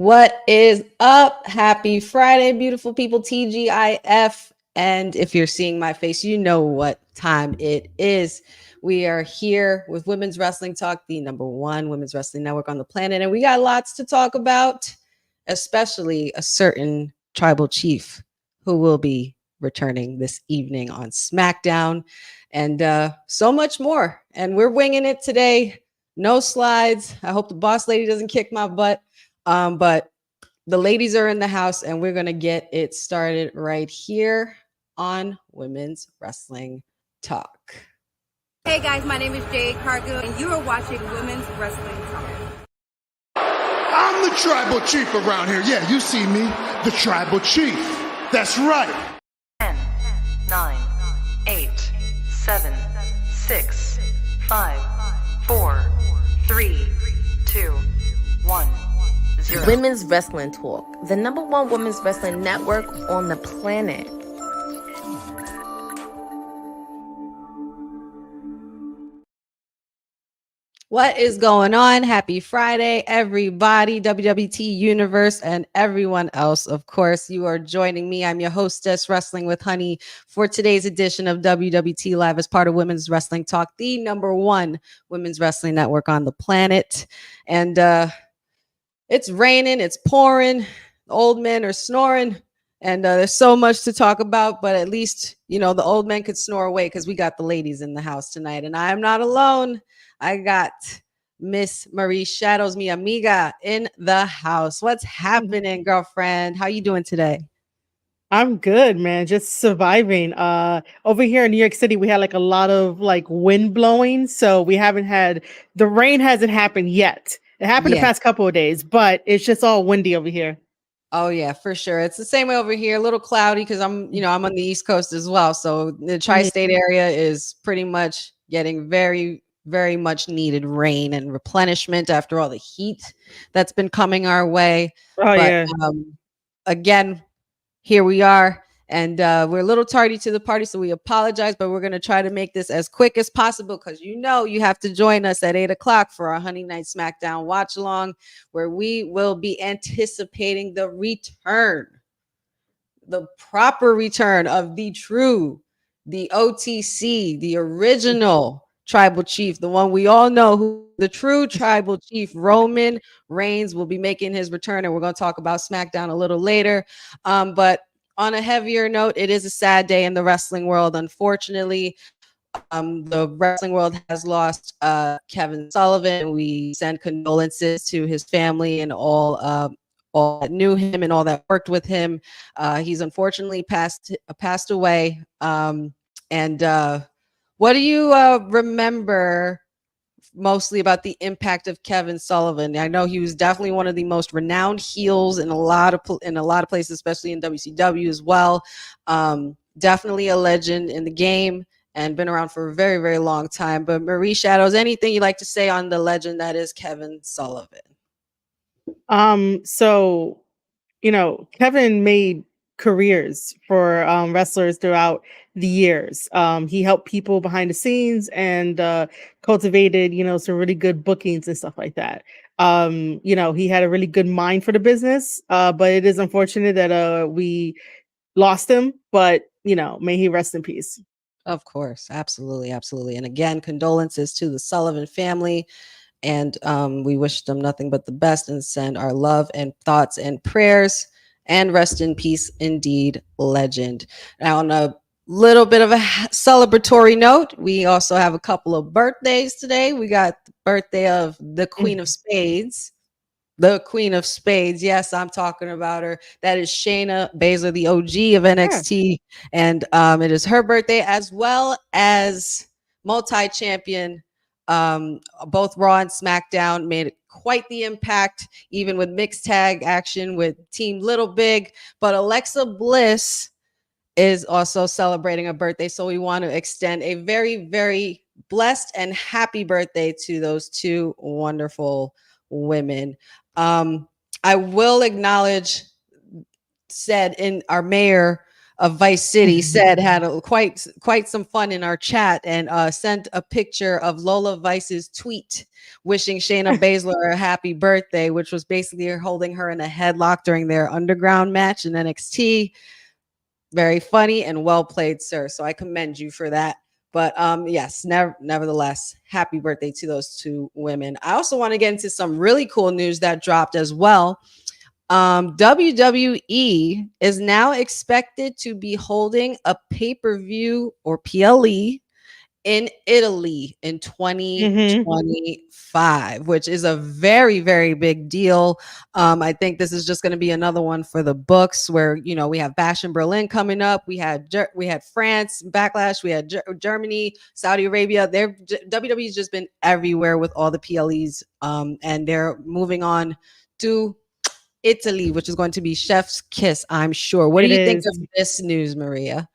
What is up? Happy Friday, beautiful people. TGIF. And if you're seeing my face, you know what time it is. We are here with Women's Wrestling Talk, the number one women's wrestling network on the planet. And we got lots to talk about, especially a certain tribal chief who will be returning this evening on SmackDown and so much more. And we're winging it today. No slides. I hope the boss lady doesn't kick my butt. But the ladies are in the house and we're going to get it started right here on Women's Wrestling Talk. Hey guys, my name is Jade Cargill and you are watching Women's Wrestling Talk. I'm the tribal chief around here. Yeah, you see me, the tribal chief. That's right. 10, 9, 8, 7, 6, 5, 4, 3, 2, 1. Women's Wrestling Talk, the number one women's wrestling network on the planet. What is going on? Happy Friday, everybody, WWT Universe, and everyone else. Of course, you are joining me. I'm your hostess, Wrestling with Honey, for today's edition of WWT Live as part of Women's Wrestling Talk, the number one women's wrestling network on the planet. And it's raining, it's pouring, the old men are snoring, and there's so much to talk about, but at least, the old men could snore away because we got the ladies in the house tonight, and I am not alone. I got Miss Marie Shadows, mi amiga, in the house. What's happening, girlfriend? How you doing today? I'm good, man. Just surviving. Over here in New York City, we had like a lot of like wind blowing, so we haven't had the rain hasn't happened yet. It happened the past couple of days, but it's just all windy over here. Oh yeah, for sure. It's the same way over here. A little cloudy because I'm on the East Coast as well. So the tri-state area is pretty much getting very, very much needed rain and replenishment after all the heat that's been coming our way. Again, here we are. And we're a little tardy to the party, so we apologize, but we're going to try to make this as quick as possible because you have to join us at 8 o'clock for our Honey Night SmackDown watch along, where we will be anticipating the proper return of the OTC, the original tribal chief, the one we all know, who the true tribal chief, Roman Reigns, will be making his return. And we're going to talk about SmackDown a little later. But on a heavier note, it is a sad day in the wrestling world. Unfortunately, the wrestling world has lost Kevin Sullivan. We send condolences to his family and all that knew him and all that worked with him. He's unfortunately passed away. What do you remember mostly about the impact of Kevin Sullivan? I know he was definitely one of the most renowned heels in a lot of places, especially in WCW as well. Definitely a legend in the game and been around for a very, very long time. But Marie Shadows, anything you'd like to say on the legend that is Kevin Sullivan? So, Kevin made careers for wrestlers throughout the years. He helped people behind the scenes and cultivated, some really good bookings and stuff like that. He had a really good mind for the business, but it is unfortunate that we lost him, but may he rest in peace. Of course, absolutely. And again, condolences to the Sullivan family. And we wish them nothing but the best and send our love and thoughts and prayers, and rest in peace indeed, legend. Now, on a little bit of a celebratory note, we also have a couple of birthdays today. We got the birthday of the Queen of Spades. The Queen of Spades. Yes, I'm talking about her. That is Shayna Baszler, the OG of NXT. And it is her birthday, as well as multi-champion. Both Raw and SmackDown made quite the impact, even with mixed tag action with Team Little Big. But Alexa Bliss is also celebrating a birthday, so we want to extend a very, very blessed and happy birthday to those two wonderful women. I will acknowledge, said in our mayor of Vice City said had quite some fun in our chat and sent a picture of Lola Vice's tweet wishing Shayna Baszler a happy birthday, which was basically her holding her in a headlock during their underground match in NXT. Very funny and well played, sir. So I commend you for that. But yes, nevertheless, happy birthday to those two women. I also want to get into some really cool news that dropped as well. WWE is now expected to be holding a pay-per-view or PLE in Italy in Mhm. 2025, which is a very, very big deal. I think this is just going to be another one for the books where, you know, we have Bash in Berlin coming up. We had France, Backlash. We had Germany, Saudi Arabia. WWE's just been everywhere with all the PLEs. And they're moving on to Italy, which is going to be chef's kiss, I'm sure. What do It you think is. of this news, Maria?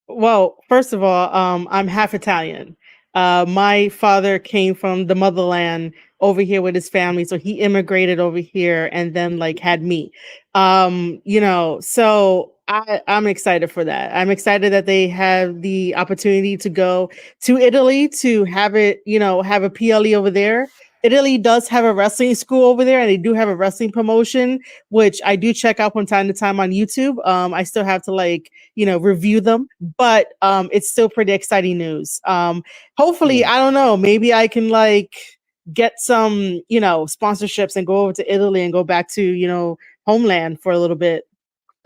Well, first of all, I'm half Italian. My father came from the motherland over here with his family, so he immigrated over here and then like had me. You know, so I'm excited for that. I'm excited that they have the opportunity to go to Italy to have it, you know, have a PLE over there. Italy does have a wrestling school over there, and they do have a wrestling promotion, which I do check out from time to time on YouTube. I still have to like, you know, review them, but it's still pretty exciting news. Hopefully, Yeah. I don't know, maybe I can like get some, you know, sponsorships and go over to Italy and go back to, you know, homeland for a little bit.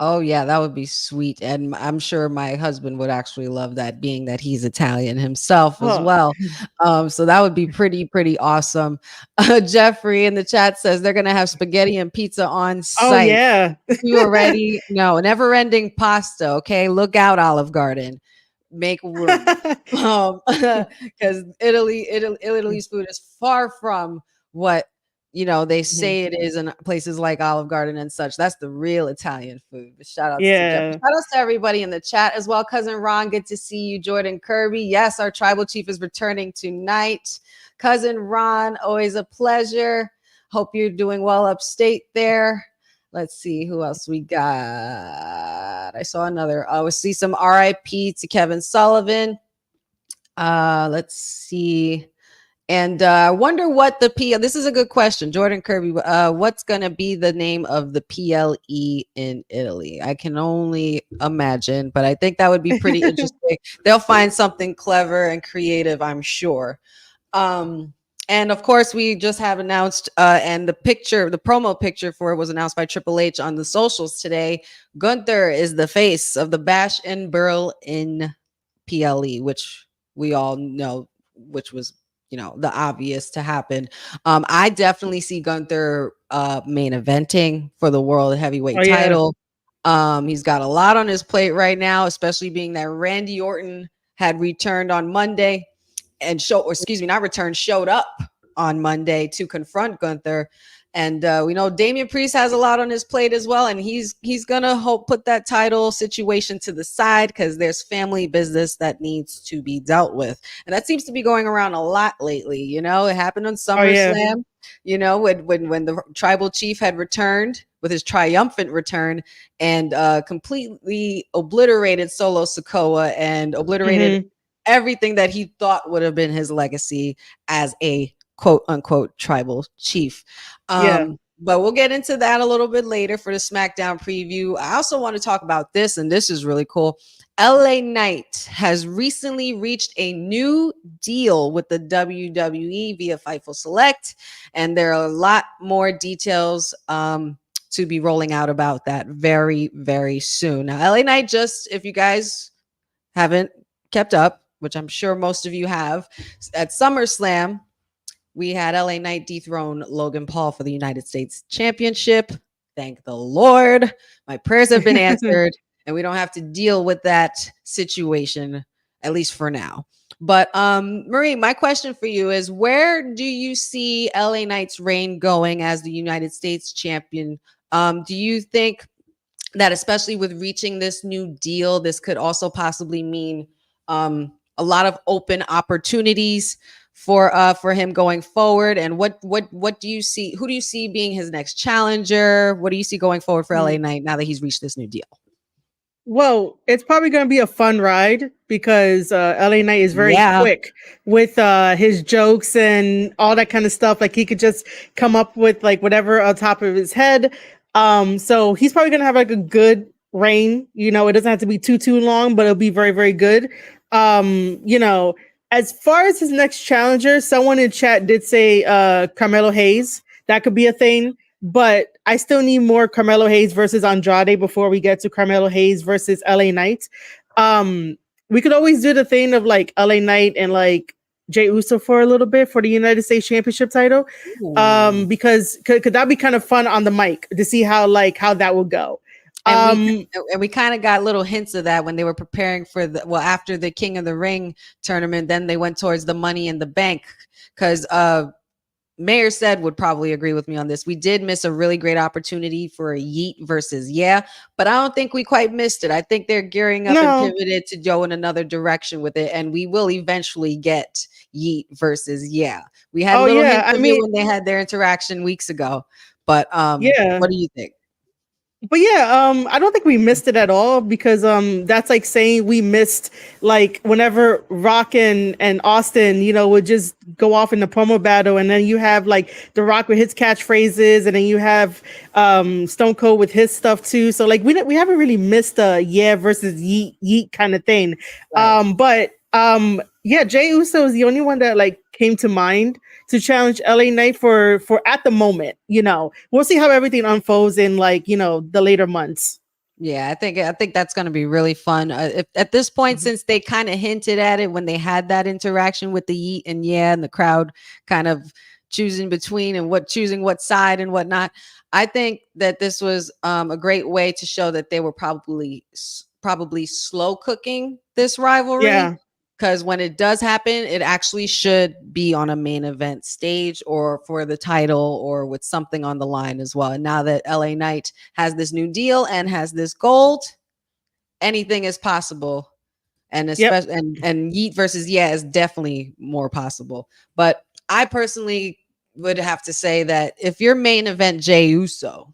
Oh yeah, that would be sweet, and I'm sure my husband would actually love that, being that he's Italian himself as Oh, well. So that would be pretty awesome. Jeffrey in the chat says they're gonna have spaghetti and pizza on oh site. yeah. You already know, never-ending pasta. Okay, look out, Olive Garden, make room, because Italy's food is far from what they Mhm. say it is in places like Olive Garden and such. That's the real Italian food. But shout outs to Jeff. Yeah. Shout outs to everybody in the chat as well. Cousin Ron, good to see you. Jordan Kirby. Yes, our tribal chief is returning tonight. Cousin Ron, always a pleasure. Hope you're doing well upstate there. Let's see who else we got. I saw another. I will see some RIP to Kevin Sullivan. Let's see. And I wonder what the this is a good question, Jordan Kirby. What's going to be the name of the PLE in Italy? I can only imagine, but I think that would be pretty interesting. They'll find something clever and creative, I'm sure. And of course, we just have announced, and the promo picture for it was announced by Triple H on the socials today. Gunther is the face of the Bash and Berlin PLE, which we all know, which was the obvious to happen. I definitely see Gunther main eventing for the world Oh heavyweight yeah. title. He's got a lot on his plate right now, especially being that Randy Orton had returned on Monday and showed up on Monday to confront Gunther. And we know Damian Priest has a lot on his plate as well, and he's gonna put that title situation to the side because there's family business that needs to be dealt with, and that seems to be going around a lot lately. It happened on Oh yeah. SummerSlam. When the tribal chief had returned with his triumphant return and completely obliterated Solo Sikoa and obliterated Mhm. everything that he thought would have been his legacy as a quote unquote tribal chief. Yeah. But we'll get into that a little bit later for the SmackDown preview. I also want to talk about this, and this is really cool. LA Knight has recently reached a new deal with the WWE via Fightful Select, and there are a lot more details to be rolling out about that very, very soon. Now, LA Knight, just if you guys haven't kept up, which I'm sure most of you have, at SummerSlam, we had LA Knight dethrone Logan Paul for the United States Championship. Thank the Lord. My prayers have been answered, and we don't have to deal with that situation, at least for now. But Marie, my question for you is, where do you see LA Knight's reign going as the United States champion? Do you think that, especially with reaching this new deal, this could also possibly mean a lot of open opportunities for him going forward? And what do you see? Who do you see being his next challenger? What do you see going forward for LA Knight now that he's reached this new deal? Well, it's probably going to be a fun ride because LA Knight is very Yeah. quick with his jokes and all that kind of stuff. Like he could just come up with like whatever on top of his head. So he's probably going to have like a good reign. You know, it doesn't have to be too long, but it'll be very, very good. You know, as far as his next challenger, someone in chat did say Carmelo Hayes. That could be a thing. But I still need more Carmelo Hayes versus Andrade before we get to Carmelo Hayes versus LA Knight. We could always do the thing of like LA Knight and like Jey Uso for a little bit for the United States Championship title. Ooh. Because could that be kind of fun on the mic to see how that would go? And we kind of got little hints of that when they were preparing for after the King of the Ring tournament, then they went towards the Money in the Bank because Mayor said would probably agree with me on this. We did miss a really great opportunity for a Yeet versus but I don't think we quite missed it. I think they're gearing up and pivoted to go in another direction with it, and we will eventually get Yeet versus We had little hints of it when they had their interaction weeks ago, but what do you think? But yeah, I don't think we missed it at all because that's like saying we missed like whenever Rock and Austin, you know, would just go off in the promo battle, and then you have like The Rock with his catchphrases, and then you have Stone Cold with his stuff too. So like we haven't really missed a versus yeet kind of thing. Right. But yeah, Jey Uso is the only one that like came to mind to challenge LA Knight for at the moment. You know, we'll see how everything unfolds in like, you know, the later months. Yeah, I think that's going to be really fun. At this point, since they kind of hinted at it when they had that interaction with the Yeet and the crowd kind of choosing between and choosing what side and whatnot, I think that this was a great way to show that they were probably slow cooking this rivalry. Yeah. Because when it does happen, it actually should be on a main event stage or for the title or with something on the line as well. And now that LA Knight has this new deal and has this gold, anything is possible. And especially and Yeet versus is definitely more possible. But I personally would have to say that if your main event Jey Uso,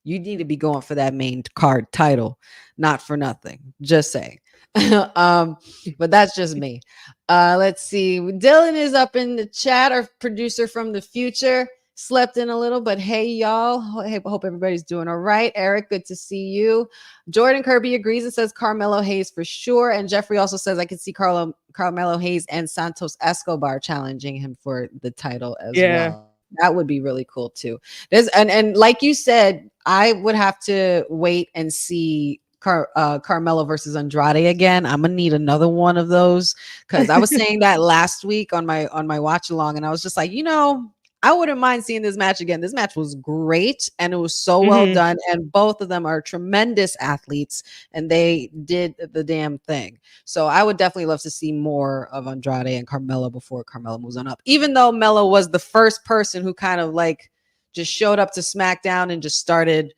you need to be going for that main card title, not for nothing. Just saying. But that's just me. Let's see. Dylan is up in the chat, our producer from the future. Slept in a little, but hey, y'all. Hope everybody's doing all right. Eric, good to see you. Jordan Kirby agrees and says Carmelo Hayes for sure. And Jeffrey also says I can see Carmelo Hayes and Santos Escobar challenging him for the title as well. That would be really cool too. And like you said, I would have to wait and see Carmelo versus Andrade again. I'm gonna need another one of those because I was saying that last week on my watch along, and I was just like, I wouldn't mind seeing this match again. This match was great and it was so well done, and both of them are tremendous athletes and they did the damn thing. So I would definitely love to see more of Andrade and Carmelo before Carmelo moves on up, even though Melo was the first person who kind of like just showed up to SmackDown and just started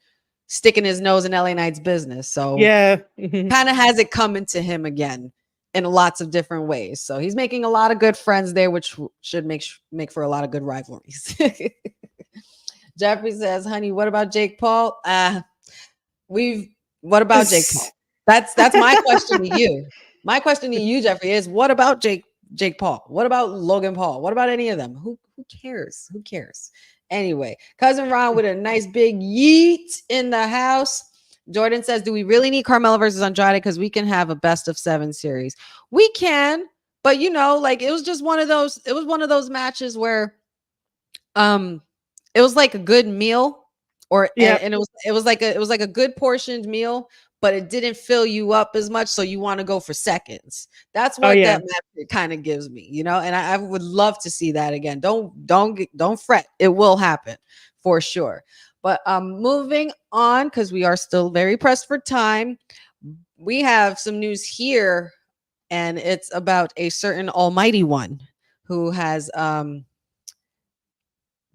sticking his nose in LA Knight's business. So kind of has it coming to him again in lots of different ways. So he's making a lot of good friends there, which should make for a lot of good rivalries. Jeffrey says, honey, what about Jake Paul? What about Jake Paul? That's my question to you. My question to you, Jeffrey, is what about Jake Paul? What about Logan Paul? What about any of them? Who cares? Who cares? Anyway, Cousin Ron with a nice big yeet in the house. Jordan says, do we really need Carmelo versus Andrade? Because we can have a best of 7 series. We can, but like it was just one of those matches where it was like a good meal and it was like a good portioned meal, but it didn't fill you up as much, so you want to go for seconds. That's what that match kind of gives me, and I would love to see that again. Don't fret, it will happen for sure. But moving on, because we are still very pressed for time, we have some news here, and it's about a certain almighty one who has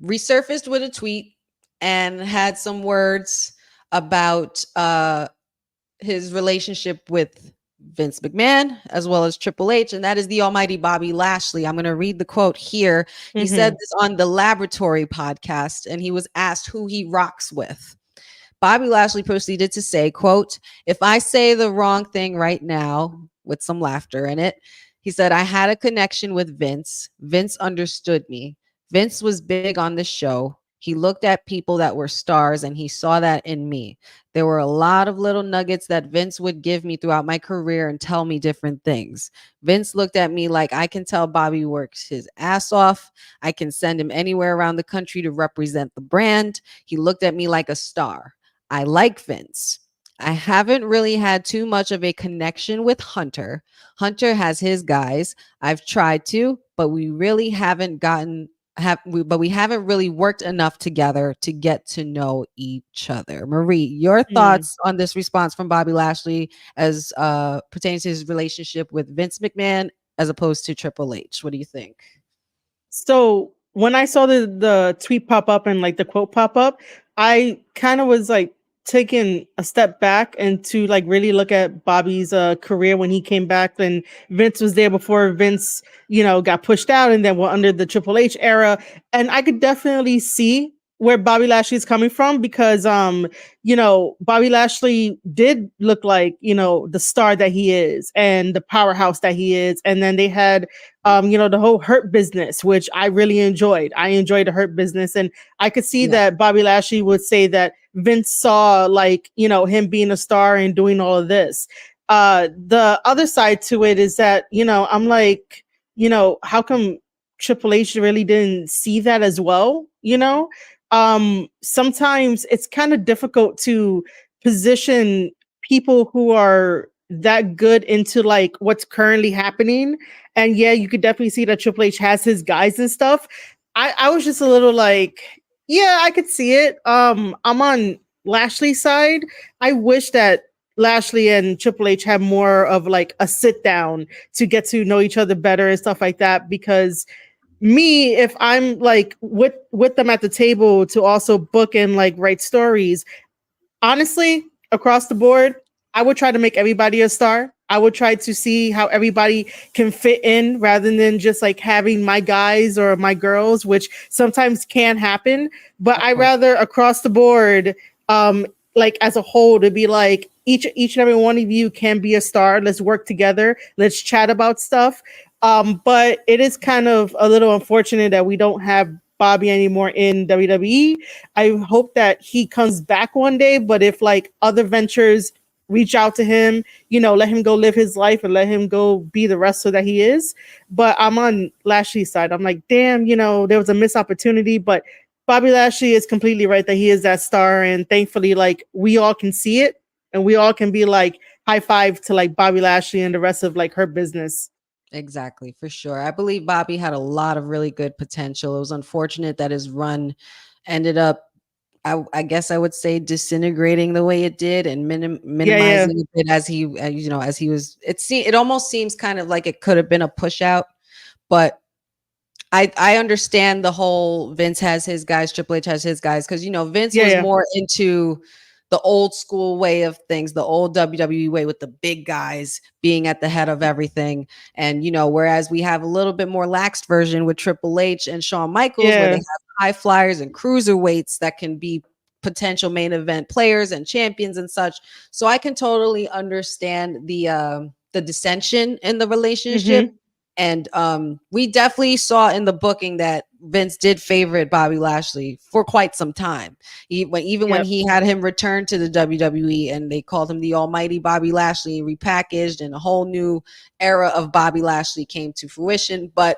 resurfaced with a tweet and had some words about his relationship with Vince McMahon as well as Triple H, and that is the almighty Bobby Lashley. I'm going to read the quote here. He said this on the Laboratory podcast, and he was asked who he rocks with. Bobby Lashley proceeded to say, quote, "If I say the wrong thing right now," with some laughter in it, he said, "I had a connection with Vince. Vince understood me. Vince was big on the show. He looked at people that were stars and he saw that in me. There were a lot of little nuggets that Vince would give me throughout my career and tell me different things. Vince looked at me like, I can tell Bobby works his ass off. I can send him anywhere around the country to represent the brand. He looked at me like a star. I like Vince. I haven't really had too much of a connection with Hunter. Hunter has his guys. I've tried to, but we really haven't gotten but we haven't really worked enough together to get to know each other." Marie, your Mm. thoughts on this response from Bobby Lashley as pertains to his relationship with Vince McMahon as opposed to Triple H? What do you think? So when I saw the tweet pop up and like the quote pop up, I kind of was like taking a step back and to like really look at Bobby's career when he came back. And Vince was there before Vince, got pushed out, and then we're under the Triple H era. And I could definitely see where Bobby Lashley is coming from because Bobby Lashley did look like, the star that he is and the powerhouse that he is. And then they had the whole Hurt Business, which I really enjoyed. I enjoyed the Hurt Business. And I could see Yeah, that Bobby Lashley would say that Vince saw like, him being a star and doing all of this. The other side to it is that, I'm like, how come Triple H really didn't see that as well? Sometimes it's kind of difficult to position people who are that good into like what's currently happening. And yeah, you could definitely see that Triple H has his guys and stuff. I was just a little like, yeah, I could see it. I'm on Lashley's side. I wish that Lashley and Triple H had more of like a sit down to get to know each other better and stuff like that. Because me, if I'm like with them at the table to also book and like write stories, honestly, across the board, I would try to make everybody a star. I would try to see how everybody can fit in rather than just like having my guys or my girls, which sometimes can happen. But of I course. rather across the board, like as a whole, to be like each and every one of you can be a star. Let's work together. Let's chat about stuff. But it is kind of a little unfortunate that we don't have Bobby anymore in WWE. I hope that he comes back one day, but if like other ventures reach out to him, let him go live his life and let him go be the wrestler that he is. But I'm on Lashley's side. I'm like, damn, there was a missed opportunity, but Bobby Lashley is completely right that he is that star. And thankfully, like we all can see it and we all can be like high five to like Bobby Lashley and the rest of like her business. Exactly, for sure. I believe Bobby had a lot of really good potential. It was unfortunate that his run ended up, I guess I would say, disintegrating the way it did and Yeah, yeah. minimizing it as he, as he was. It almost seems kind of like it could have been a push out, but I understand the whole Vince has his guys, Triple H has his guys, because Vince Yeah, was yeah. more into the old school way of things, the old WWE way with the big guys being at the head of everything. And whereas we have a little bit more laxed version with Triple H and Shawn Michaels, where they Yeah. have high flyers and cruiserweights that can be potential main event players and champions and such. So I can totally understand the dissension in the relationship. Mm-hmm. And we definitely saw in the booking that Vince did favorite Bobby Lashley for quite some time. Even when Yep. he had him return to the WWE and they called him the Almighty Bobby Lashley, repackaged, and a whole new era of Bobby Lashley came to fruition. But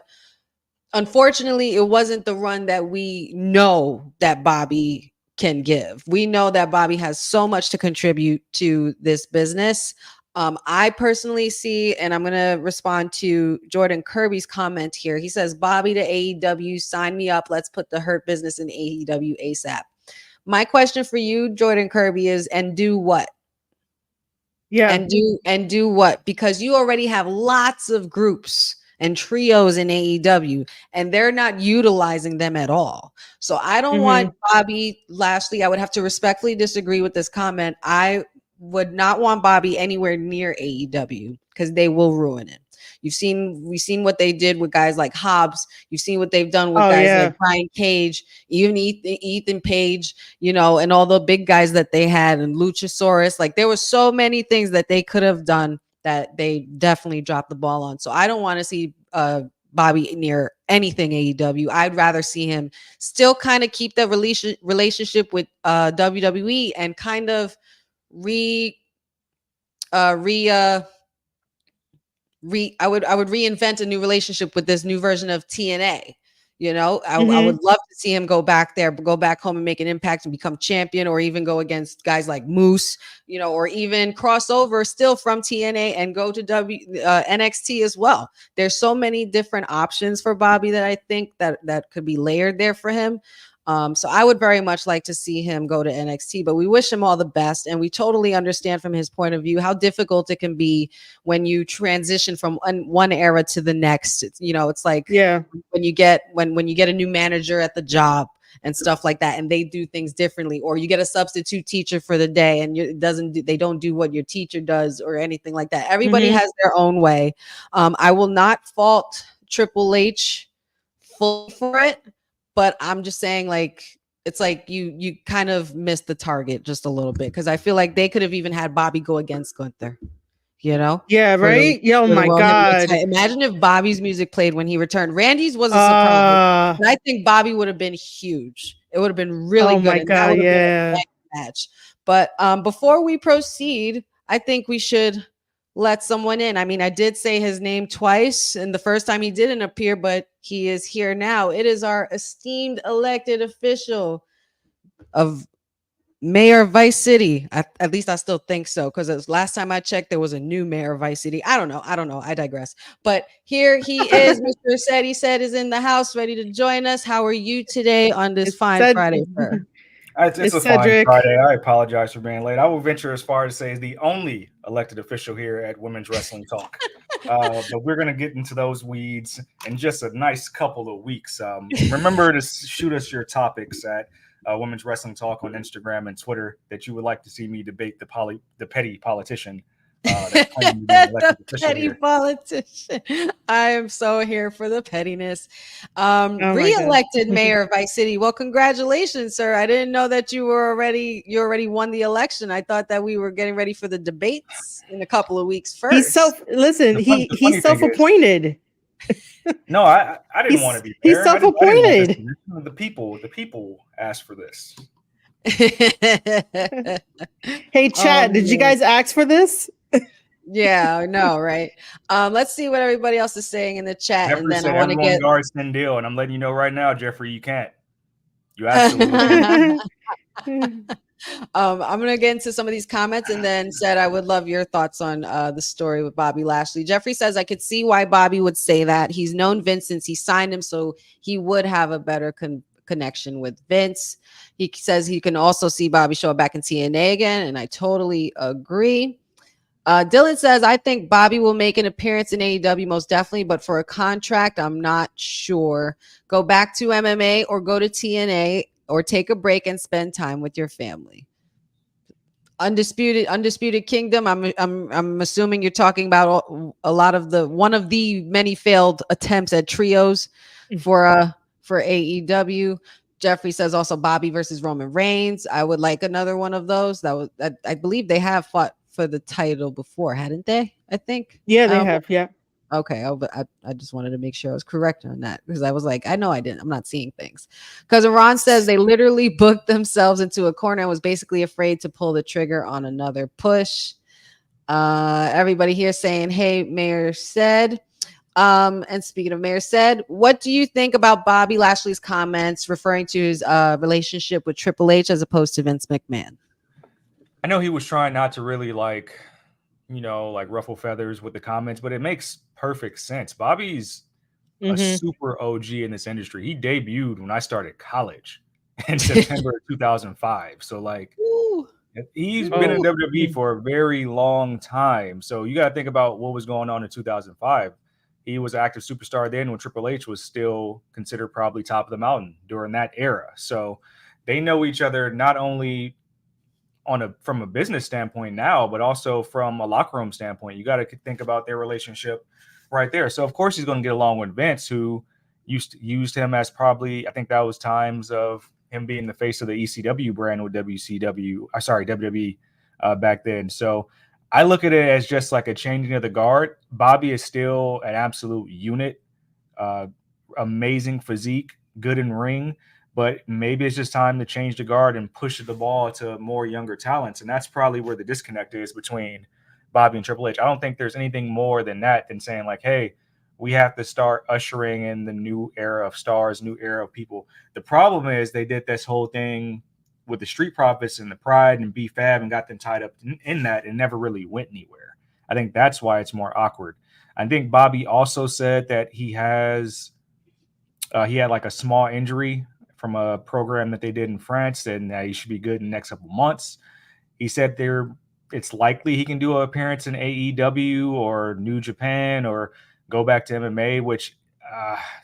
unfortunately, it wasn't the run that we know that Bobby can give. We know that Bobby has so much to contribute to this business. I personally see, and I'm going to respond to Jordan Kirby's comment here. He says, Bobby to AEW, sign me up. Let's put the Hurt Business in AEW ASAP. My question for you, Jordan Kirby, is, and do what? Yeah. And do what? Because you already have lots of groups and trios in AEW, and they're not utilizing them at all. So I don't Mm-hmm. want Bobby Lashley. I would have to respectfully disagree with this comment. I would not want Bobby anywhere near AEW because they will ruin it. We've seen what they did with guys like Hobbs. You've seen what they've done with Oh guys yeah. like Brian Cage, even Ethan Page, and all the big guys that they had, and Luchasaurus. Like, there were so many things that they could have done that they definitely dropped the ball on. So I don't want to see Bobby near anything AEW. I'd rather see him still kind of keep the relationship with WWE and kind of re uh re uh I would reinvent a new relationship with this new version of TNA. I Mhm. would love to see him go back there, go back home and make an impact and become champion, or even go against guys like Moose, or even cross over still from TNA and go to NXT as well. There's so many different options for Bobby that I think that could be layered there for him. So I would very much like to see him go to NXT, but we wish him all the best. And we totally understand from his point of view how difficult it can be when you transition from one era to the next. It's like Yeah. when you get a new manager at the job and stuff like that, and they do things differently, or you get a substitute teacher for the day and they don't do what your teacher does or anything like that. Everybody Mhm. has their own way. I will not fault Triple H fully for it, but I'm just saying, like, it's like you kind of missed the target just a little bit, because I feel like they could have even had Bobby go against Gunther, Yeah, for the right? Yeah, oh for the my World Heavyweight God. title. Imagine if Bobby's music played when he returned. Randy's was a surprise, Uh, but I think Bobby would have been huge. It would have been really oh good, my and that God, would have been a yeah. next match. But before we proceed, I think we should let someone in. I mean, I did say his name twice, and the first time he didn't appear, but he is here now. It is our esteemed elected official of Mayor of Vice City. At least I still think so, because last time I checked, there was a new mayor of Vice City. I don't know. I digress. But here he is. Mr. Said is in the house, ready to join us. How are you today on this It's fine said Friday, sir? It's it's a fine Cedric. Friday. I apologize for being late. I will venture as far as to say is the only elected official here at Women's Wrestling Talk. But we're going to get into those weeds in just a nice couple of weeks. Remember to shoot us your topics at Women's Wrestling Talk on Instagram and Twitter that you would like to see me debate the petty politician that's claiming to be an The elected official petty here. politician. I am so here for the pettiness. Oh my God. Re-elected mayor of Vice City. Well, congratulations, sir. I didn't know that you already won the election. I thought that we were getting ready for the debates in a couple of weeks He's first. The he's funny thing is, self-appointed. no, I didn't want to be He's mayor. I didn't want this self-appointed. position. The people asked for this. Hey Oh, chat, did you man. guys ask for this? Yeah, I know, right? Let's see what everybody else is saying in the chat, and Jeffrey then I said want to everyone get guards Deal, and I'm letting you know right now, Jeffrey, you can't. You absolutely can't. I'm gonna get into some of these comments, and then said I would love your thoughts on the story with Bobby Lashley. Jeffrey says I could see why Bobby would say that. He's known Vince since he signed him, so he would have a better connection with Vince. He says he can also see Bobby show up back in TNA again, and I totally agree. Dylan says, I think Bobby will make an appearance in AEW most definitely, but for a contract, I'm not sure. Go back to MMA or go to TNA or take a break and spend time with your family. Undisputed Kingdom. I'm assuming you're talking about one of the many failed attempts at trios for AEW. Jeffrey says also Bobby versus Roman Reigns. I would like another one of those. I believe they have fought for the title before, hadn't they? I think. Yeah, they have. Yeah. Okay, I just wanted to make sure I was correct on that, because I was like, I know I didn't. I'm not seeing things. Because Ron says they literally booked themselves into a corner and was basically afraid to pull the trigger on another push. Everybody here saying, hey, Mayor said. And speaking of Mayor said, what do you think about Bobby Lashley's comments referring to his relationship with Triple H as opposed to Vince McMahon? I know he was trying not to really ruffle feathers with the comments, but it makes perfect sense. Bobby's a super OG in this industry. He debuted when I started college in September of 2005. So Ooh. he's been in WWE for a very long time. So you got to think about what was going on in 2005. He was an active superstar then when Triple H was still considered probably top of the mountain during that era. So they know each other not only from a business standpoint now, but also from a locker room standpoint. You got to think about their relationship right there. So of course he's going to get along with Vince, who used him as probably, I think that was times of him being the face of the ECW brand with WCW. Sorry, WWE back then. So I look at it as just like a changing of the guard. Bobby is still an absolute unit, uh, amazing physique, good in ring, but maybe it's just time to change the guard and push the ball to more younger talents. And that's probably where the disconnect is between Bobby and Triple H. I don't think there's anything more than that than saying like, hey, we have to start ushering in the new era of stars, new era of people. The problem is they did this whole thing with the Street Profits and the Pride and B-Fab and got them tied up in that and never really went anywhere. I think that's why it's more awkward. I think Bobby also said that he had like a small injury from a program that they did in France, and he should be good in the next couple months. He said it's likely he can do an appearance in AEW or New Japan or go back to MMA, which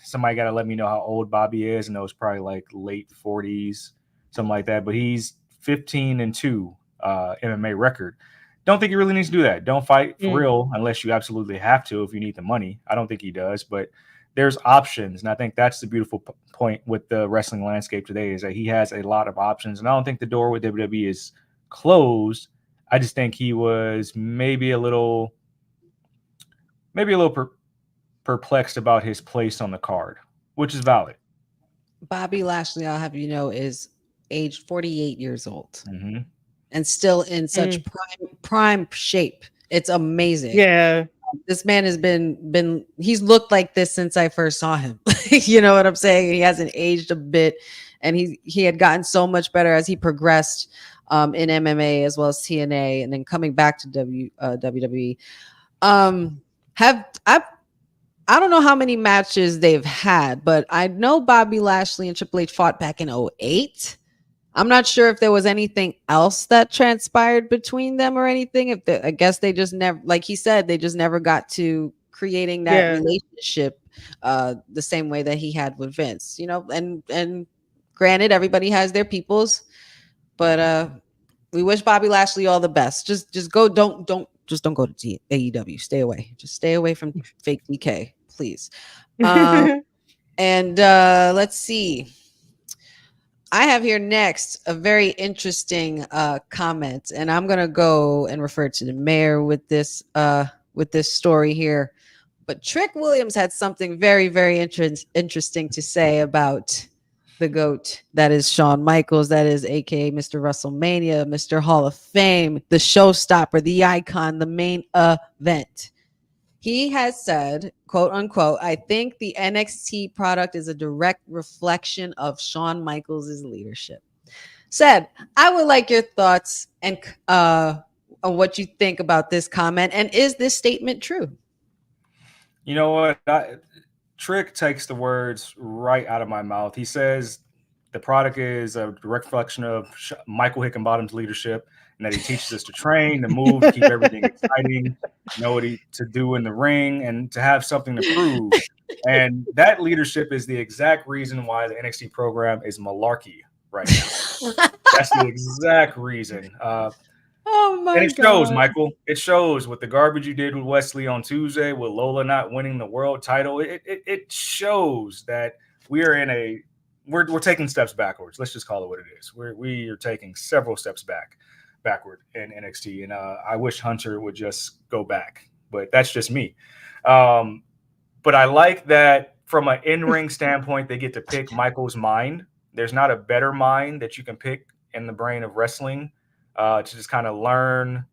somebody got to let me know how old Bobby is. And it was probably like late 40s, something like that. But he's 15-2 MMA record. Don't think he really needs to do that. Don't fight for real unless you absolutely have to if you need the money. I don't think he does, but there's options. And I think that's the beautiful point with the wrestling landscape today is that he has a lot of options. And I don't think the door with WWE is closed. I just think he was maybe a little perplexed about his place on the card, which is valid. Bobby Lashley, I'll have you know, is aged 48 years old Mm-hmm. and still in such prime shape. It's amazing. Yeah. This man has been he's looked like this since I first saw him. You know what I'm saying? He hasn't aged a bit, and he had gotten so much better as he progressed in MMA as well as TNA, and then coming back to WWE. I don't know how many matches they've had, but I know Bobby Lashley and Triple H fought back in 2008. I'm not sure if there was anything else that transpired between them or anything. I guess they just never, like he said, they just never got to creating that relationship the same way that he had with Vince, you know, and granted, everybody has their peoples, but we wish Bobby Lashley all the best. Just go, don't go to AEW. Stay away. Just stay away from fake DK, please. And let's see. I have here next a very interesting comment, and I'm gonna go and refer to the mayor with this story here. But Trick Williams had something very, very interesting to say about the GOAT, that is Shawn Michaels, that is aka Mr. WrestleMania, Mr. Hall of Fame, the showstopper, the icon, the main event. He has said, quote unquote, I think the NXT product is a direct reflection of Shawn Michaels' leadership. Said, I would like your thoughts and on what you think about this comment. And is this statement true? You know what? Trick takes the words right out of my mouth. He says the product is a direct reflection of Michael Hickenbottom's leadership, and that he teaches us to train, to move, to keep everything exciting, know what to do in the ring, and to have something to prove. And that leadership is the exact reason why the NXT program is malarkey right now. That's the exact reason. Oh my God. And it shows, Michael. It shows with the garbage you did with Wesley on Tuesday, with Lola not winning the world title. It shows that we are in we're taking steps backwards. Let's just call it what it is. We are taking several steps backward in NXT, and I wish Hunter would just go back, but that's just me. But I like that from an in-ring standpoint, they get to pick Michael's mind. There's not a better mind that you can pick in the brain of wrestling. To just kind of learn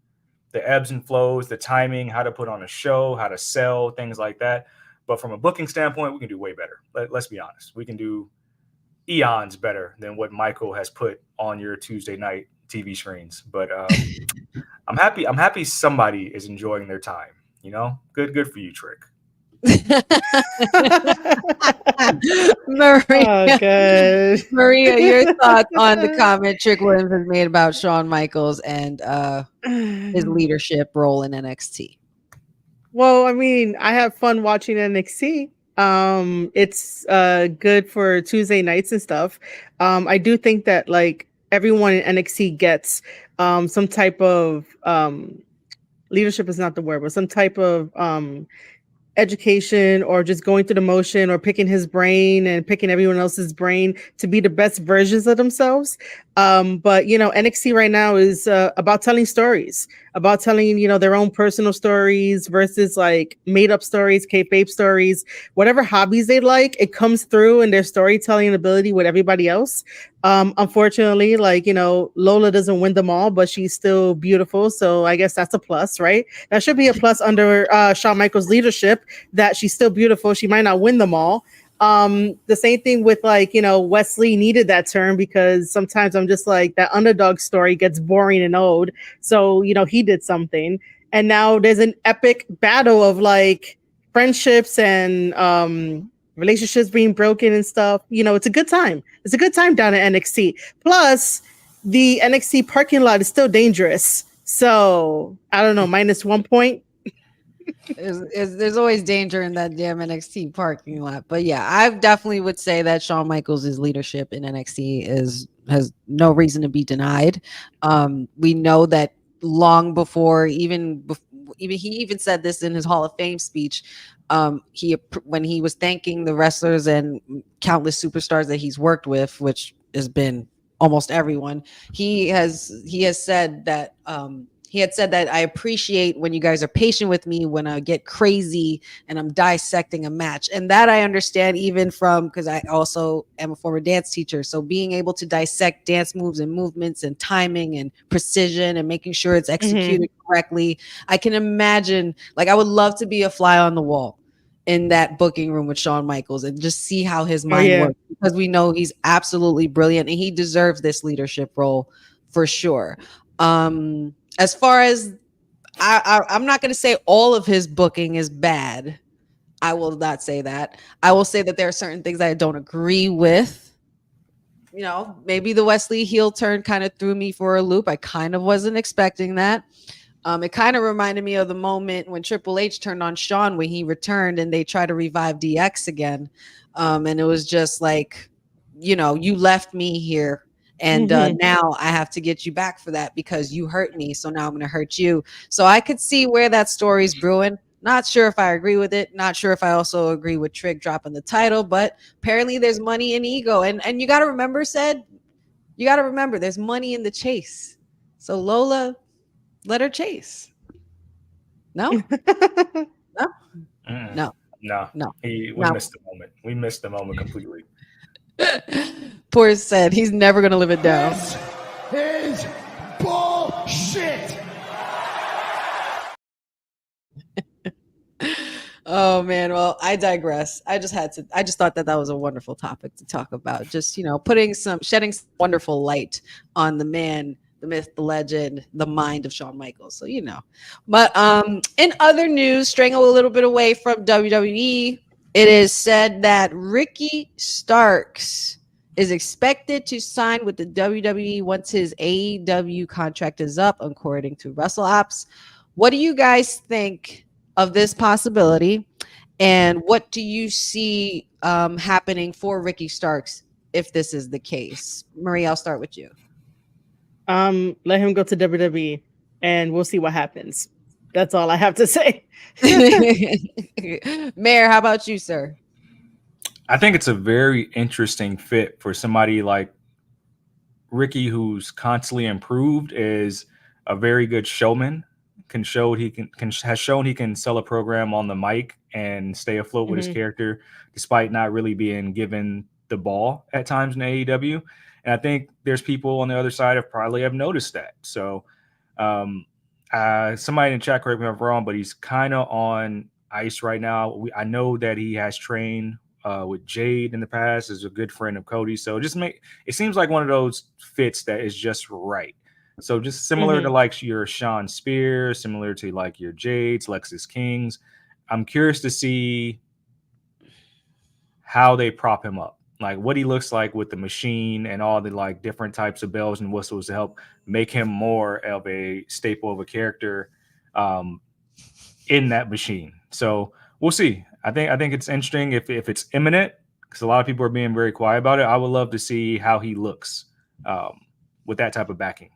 the ebbs and flows, the timing, how to put on a show, how to sell, things like that. But from a booking standpoint, we can do way better. Let's be honest. We can do eons better than what Michael has put on your Tuesday night TV screens. But I'm happy somebody is enjoying their time. You know, good for you, Trick. Maria, your thoughts on the comment Trick Williams has made about Shawn Michaels and his leadership role in NXT? Well, I mean, I have fun watching NXT. It's good for Tuesday nights and stuff. I do think that like everyone in NXT gets some type of leadership is not the word, but some type of education or just going through the motion or picking his brain and picking everyone else's brain to be the best versions of themselves. But NXT right now is about telling stories, about telling their own personal stories versus like made up stories, kayfabe stories, whatever hobbies they like. It comes through in their storytelling ability with everybody else. Unfortunately, Lola doesn't win them all, but she's still beautiful. So I guess that's a plus, right? That should be a plus under Shawn Michaels' leadership, that she's still beautiful. She might not win them all. The same thing with Wesley needed that turn, because sometimes I'm just like, that underdog story gets boring and old. So, he did something. And now there's an epic battle of like friendships and relationships being broken and stuff. It's a good time. It's a good time down at NXT. Plus, the NXT parking lot is still dangerous. So I don't know, -1 point. There's always danger in that damn NXT parking lot. But yeah, I definitely would say that Shawn Michaels' leadership in NXT has no reason to be denied. We know that long before even he even said this in his Hall of Fame speech. When he was thanking the wrestlers and countless superstars that he's worked with, which has been almost everyone, he has said that he had said that I appreciate when you guys are patient with me when I get crazy and I'm dissecting a match. And that I understand, even from, because I also am a former dance teacher. So being able to dissect dance moves and movements and timing and precision and making sure it's executed correctly. I can imagine, like, I would love to be a fly on the wall in that booking room with Shawn Michaels and just see how his mind works, because we know he's absolutely brilliant and he deserves this leadership role for sure. As far as I'm not going to say all of his booking is bad. I will not say that. I will say that there are certain things that I don't agree with. Maybe the Wesley heel turn kind of threw me for a loop. I kind of wasn't expecting that. It kind of reminded me of the moment when Triple H turned on Shawn when he returned and they tried to revive DX again. And it was just like, you left me here. And now I have to get you back for that because you hurt me. So now I'm going to hurt you. So I could see where that story's brewing. Not sure if I agree with it. Not sure if I also agree with Trick dropping the title. But apparently there's money in ego. And you got to remember, there's money in the chase. So Lola, let her chase. No? No? No. We missed the moment. We missed the moment completely. Poor said he's never going to live it down. This is bullshit. Oh man, well, I digress. I just thought that was a wonderful topic to talk about. Just, shedding some wonderful light on the man, the myth, the legend, the mind of Shawn Michaels. So, But in other news, straying a little bit away from WWE, it is said that Ricky Starks is expected to sign with the WWE once his AEW contract is up, according to WrestleOps. What do you guys think of this possibility? And what do you see happening for Ricky Starks if this is the case? Marie, I'll start with you. Let him go to WWE and we'll see what happens. That's all I have to say. Mayor, how about you, sir? I think it's a very interesting fit for somebody like Ricky, who's constantly improved, is a very good showman, has shown he can sell a program on the mic and stay afloat with his character, despite not really being given the ball at times in AEW. And I think there's people on the other side probably have noticed that. So somebody in the chat, correct me if I'm wrong, but he's kind of on ice right now. I know that he has trained with Jade in the past, is a good friend of Cody. So it seems like one of those fits that is just right. So just similar to like your Sean Spears, similar to like your Jades, Lexis Kings. I'm curious to see how they prop him up, like what he looks like with the machine and all the like different types of bells and whistles to help make him more of a staple of a character in that machine. So we'll see. I think it's interesting if it's imminent, because a lot of people are being very quiet about it. I would love to see how he looks with that type of backing.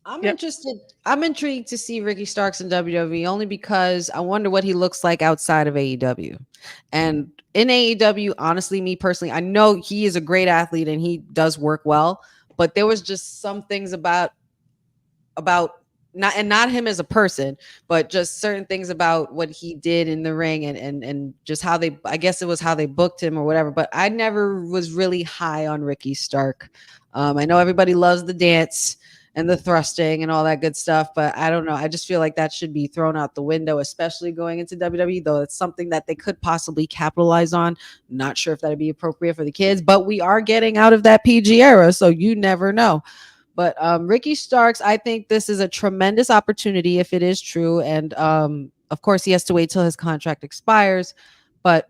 I'm Yep. interested. I'm intrigued to see Ricky Starks in WWE only because I wonder what he looks like outside of AEW. And in AEW, honestly, me personally, I know he is a great athlete and he does work well, but there was just some things about not him as a person, but just certain things about what he did in the ring and just how they, I guess it was how they booked him or whatever. But I never was really high on Ricky Stark. I know everybody loves the dance and the thrusting and all that good stuff, but I don't know. I just feel like that should be thrown out the window, especially going into WWE, though it's something that they could possibly capitalize on. Not sure if that'd be appropriate for the kids, but we are getting out of that PG era, so you never know. But Ricky Starks, I think this is a tremendous opportunity if it is true. And of course, he has to wait till his contract expires. But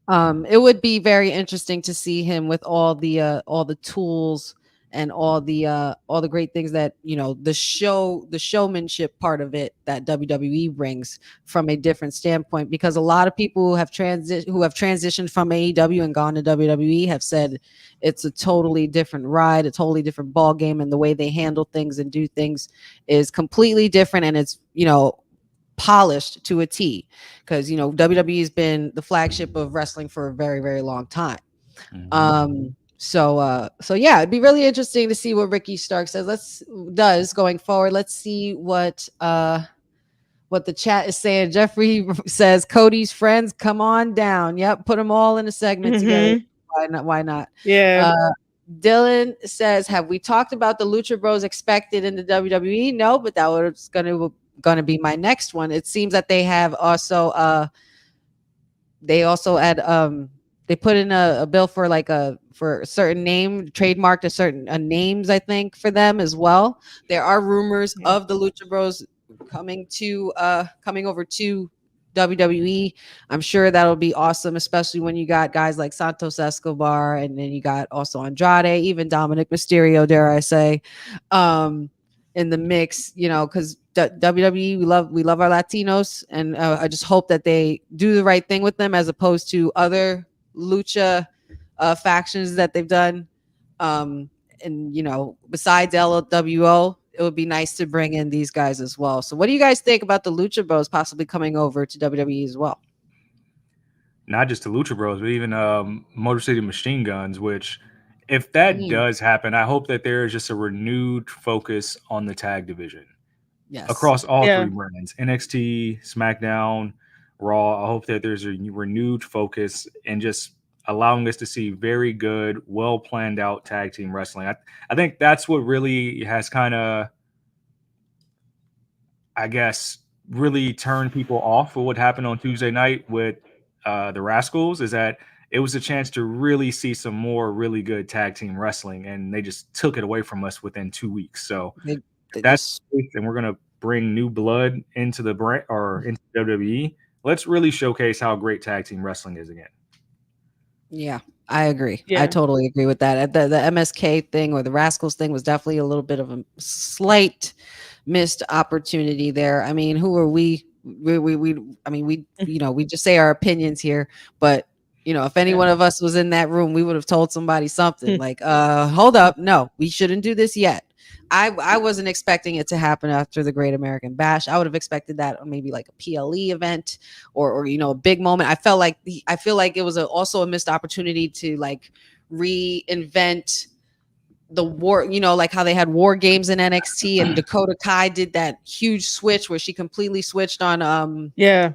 it would be very interesting to see him with all the tools and all the great things that the showmanship part of it that WWE brings from a different standpoint, because a lot of people who have transitioned from AEW and gone to WWE have said it's a totally different ride, a totally different ball game, and the way they handle things and do things is completely different, and it's polished to a T, because WWE has been the flagship of wrestling for a very, very long time. So yeah, it'd be really interesting to see what Ricky Stark does going forward. Let's see what the chat is saying. Jeffrey says Cody's friends come on down. Yep, put them all in a segment together. Mhm. Why not? Why not? Yeah. Dylan says, have we talked about the Lucha Bros expected in the WWE? No, but that was gonna be my next one. It seems that they have also they also had they put in a bill for for a certain name, trademarked a certain names, I think, for them as well. There are rumors Yeah. of the Lucha Bros coming over to WWE. I'm sure that'll be awesome, especially when you got guys like Santos Escobar, and then you got also Andrade, even Dominic Mysterio, dare I say, in the mix, because WWE, we love our Latinos, and I just hope that they do the right thing with them as opposed to other lucha factions that they've done. And besides LWO, it would be nice to bring in these guys as well. So, what do you guys think about the Lucha Bros possibly coming over to WWE as well? Not just the Lucha Bros, but even Motor City Machine Guns, which, if that Mm, does happen, I hope that there is just a renewed focus on the tag division yes. across all Yeah. three brands: NXT, SmackDown, Raw. I hope that there's a renewed focus and just allowing us to see very good, well planned out tag team wrestling. I think that's what really has kind of, I guess, really turned people off of what happened on Tuesday night with the Rascals, is that it was a chance to really see some more really good tag team wrestling, and they just took it away from us within 2 weeks. So They, if they that's just, the case, and we're gonna bring new blood into the brand or into WWE, let's really showcase how great tag team wrestling is again. yeah, I agree. I Yeah. totally agree with that. The MSK thing or the Rascals thing was definitely a little bit of a slight missed opportunity there. I mean, who are we? I mean, we just say our opinions here, but if any Yeah. one of us was in that room, we would have told somebody something like, hold up, no, we shouldn't do this yet. I wasn't expecting it to happen after the Great American Bash. I would have expected that on maybe like a PLE event or a big moment. I feel like it was also a missed opportunity to like reinvent the war, like how they had war games in NXT, and Dakota Kai did that huge switch where she completely switched on Yeah.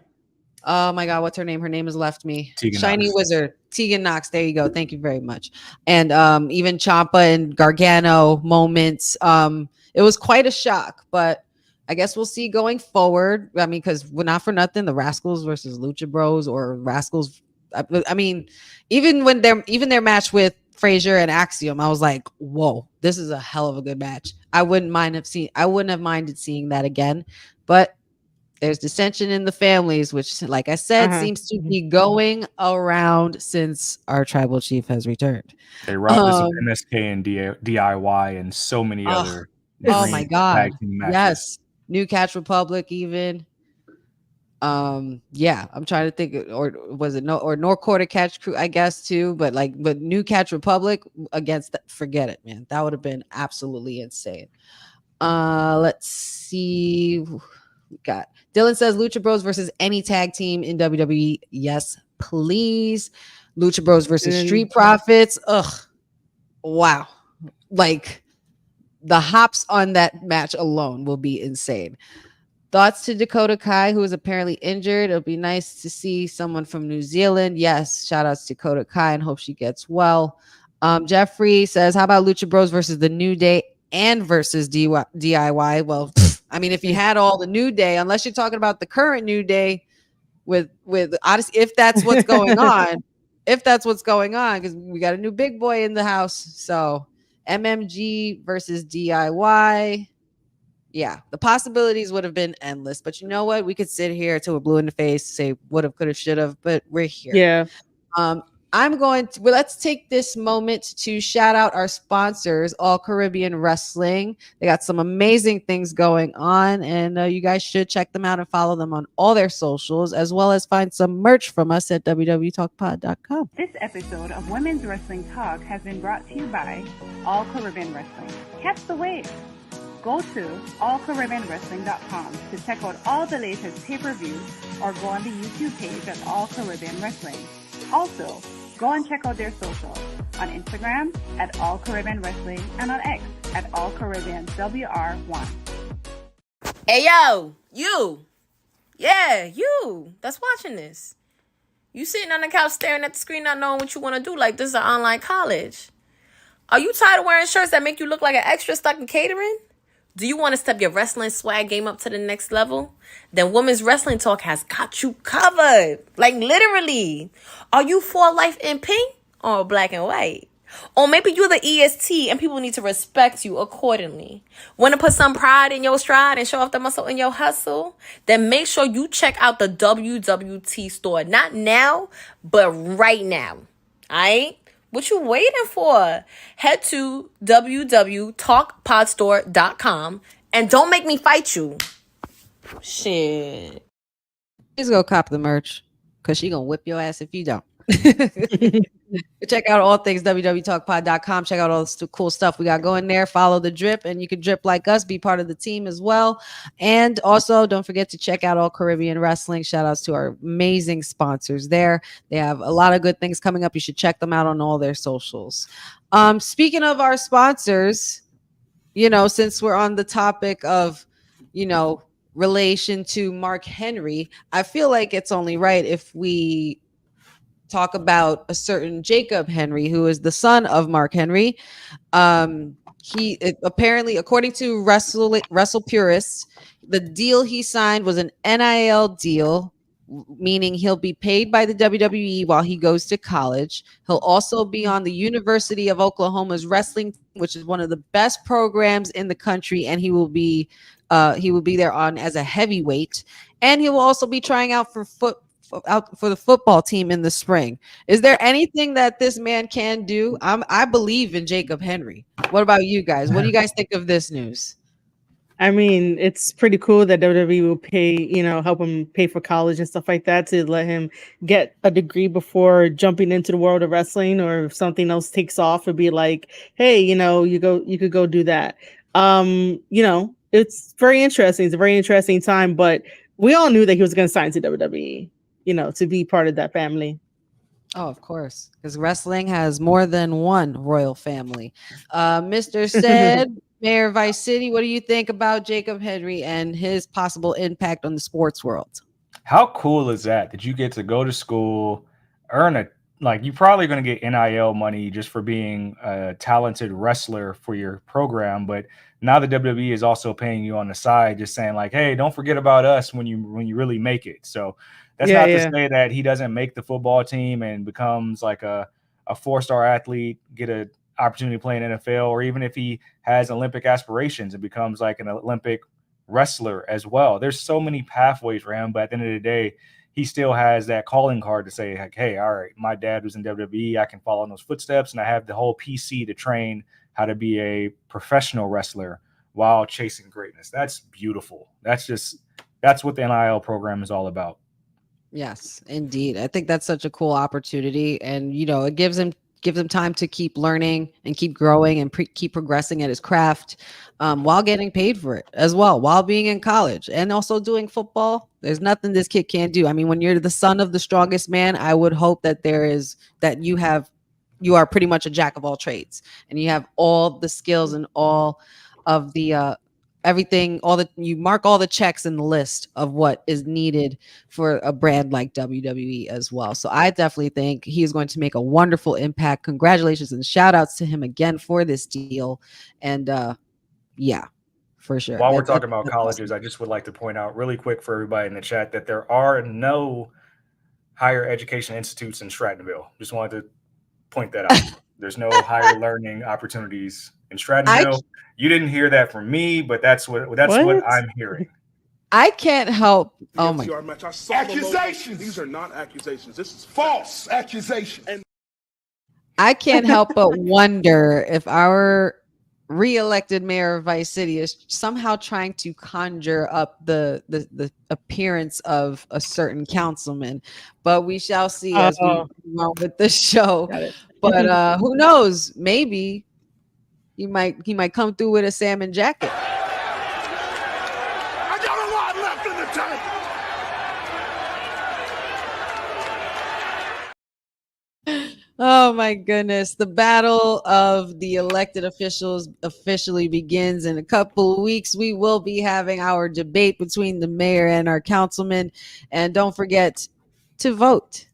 oh my god, what's her name? Her name has left me. Tegan Shiny Knox. Wizard, Tegan Knox. There you go. Thank you very much. And even Champa and Gargano moments. It was quite a shock, but I guess we'll see going forward. I mean, because we're not for nothing, the Rascals versus Lucha Bros or Rascals. I mean, even their match with Frazier and Axiom, I was like, whoa, this is a hell of a good match. I wouldn't have minded seeing that again, but there's dissension in the families, which, like I said, Uh-huh. seems to be going around since our tribal chief has returned. They robbed us of Um, MSK and DIY and so many oh, other oh dream my tag God. team matches. Yes. New Catch Republic, even. Yeah, I'm trying to think, or was it North Quarter Catch Crew, I guess too, but New Catch Republic against forget it, man. That would have been absolutely insane. Let's see. We got Dylan says Lucha Bros versus any tag team in WWE. Yes, please. Lucha Bros versus Street Profits. Ugh. Wow. Like the hops on that match alone will be insane. Thoughts to Dakota Kai, who is apparently injured. It'll be nice to see someone from New Zealand. Yes, shout outs to Dakota Kai and hope she gets well. Jeffrey says, how about Lucha Bros versus the New Day and versus DIY? Well, I mean, if you had all the New Day, unless you're talking about the current New Day with Odyssey, if that's what's going on, because we got a new big boy in the house. So MMG versus DIY. Yeah, the possibilities would have been endless. But you know what? We could sit here till we're blue in the face, say would have, could have, should have, but we're here. Yeah. I'm going to, well, let's take this moment to shout out our sponsors, All Caribbean Wrestling. They got some amazing things going on, and you guys should check them out and follow them on all their socials, as well as find some merch from us at wwtalkpod.com. This episode of Women's Wrestling Talk has been brought to you by All Caribbean Wrestling. Catch the wave. Go to allcaribbeanwrestling.com to check out all the latest pay-per-views or go on the YouTube page at All Caribbean Wrestling. Also, go and check out their socials on Instagram at All Caribbean Wrestling and on X at All Caribbean WR1. Hey, yo, you. Yeah, you that's watching this. You sitting on the couch staring at the screen not knowing what you want to do like this is an online college. Are you tired of wearing shirts that make you look like an extra stuck in catering? Do you want to step your wrestling swag game up to the next level? Then Women's Wrestling Talk has got you covered. Like literally. Are you for life in pink or black and white? Or maybe you're the EST and people need to respect you accordingly. Want to put some pride in your stride and show off the muscle in your hustle? Then make sure you check out the WWT store. Not now, but right now. Alright? What you waiting for? Head to www.talkpodstore.com and don't make me fight you. Shit. Please go cop the merch, because she gonna whip your ass if you don't. Check out all things www.talkpod.com. Check out all the cool stuff we got going there. Follow the drip, and you can drip like us, be part of the team as well. And also don't forget to check out All Caribbean Wrestling. Shout outs to our amazing sponsors there. They have a lot of good things coming up. You should check them out on all their socials. Speaking of our sponsors, since we're on the topic of relation to Mark Henry, I feel like it's only right if we talk about a certain Jacob Henry, who is the son of Mark Henry. He apparently, according to Wrestle Purists, the deal he signed was an NIL deal, meaning he'll be paid by the WWE while he goes to college. He'll also be on the University of Oklahoma's wrestling, which is one of the best programs in the country, and he will be there on as a heavyweight, and he will also be trying out for the football team in the spring. Is there anything that this man can do? I believe in Jacob Henry. What about you guys? What do you guys think of this news? I mean, it's pretty cool that WWE will pay, help him pay for college and stuff like that to let him get a degree before jumping into the world of wrestling, or if something else takes off, it'd be like, hey, you could go do that. It's very interesting. It's a very interesting time, but we all knew that he was going to sign to WWE, to be part of that family. Oh, of course, because wrestling has more than one royal family. Mr. Said, Mayor of Vice City, what do you think about Jacob Henry and his possible impact on the sports world? How cool is that you get to go to school, earn you're probably going to get NIL money just for being a talented wrestler for your program, but now the WWE is also paying you on the side, just saying like, hey, don't forget about us when you really make it. So that's not to say that he doesn't make the football team and becomes like a 4-star athlete, get an opportunity to play in NFL, or even if he has Olympic aspirations and becomes like an Olympic wrestler as well. There's so many pathways for him, but at the end of the day, he still has that calling card to say, like, hey, all right, my dad was in WWE. I can follow in those footsteps, and I have the whole PC to train how to be a professional wrestler while chasing greatness. That's beautiful. That's what the NIL program is all about. Yes, indeed. I think that's such a cool opportunity. And, it gives him Give him time to keep learning and keep growing and keep progressing at his craft, while getting paid for it as well, while being in college and also doing football. There's nothing this kid can't do. I mean, when you're the son of the strongest man, I would hope that you are pretty much a jack of all trades and you have all the skills and all of the everything, you mark all the checks in the list of what is needed for a brand like WWE as well. So I definitely think he is going to make a wonderful impact. Congratulations and shout outs to him again for this deal. And yeah, for sure. While we're talking about colleges, I just would like to point out really quick for everybody in the chat that there are no higher education institutes in Strattonville. Just wanted to point that out. There's no higher learning opportunities in Strattonville. You didn't hear that from me, but that's what I'm hearing. I can't help. Oh my! Accusations. These are not accusations. This is false accusations. I can't help but wonder if our re-elected mayor of Vice City is somehow trying to conjure up the appearance of a certain councilman, but we shall see as we go on with the show. But who knows? Maybe he might come through with a salmon jacket. I got a lot left in the tank. Oh my goodness. The battle of the elected officials officially begins in a couple of weeks. We will be having our debate between the mayor and our councilman. And don't forget to vote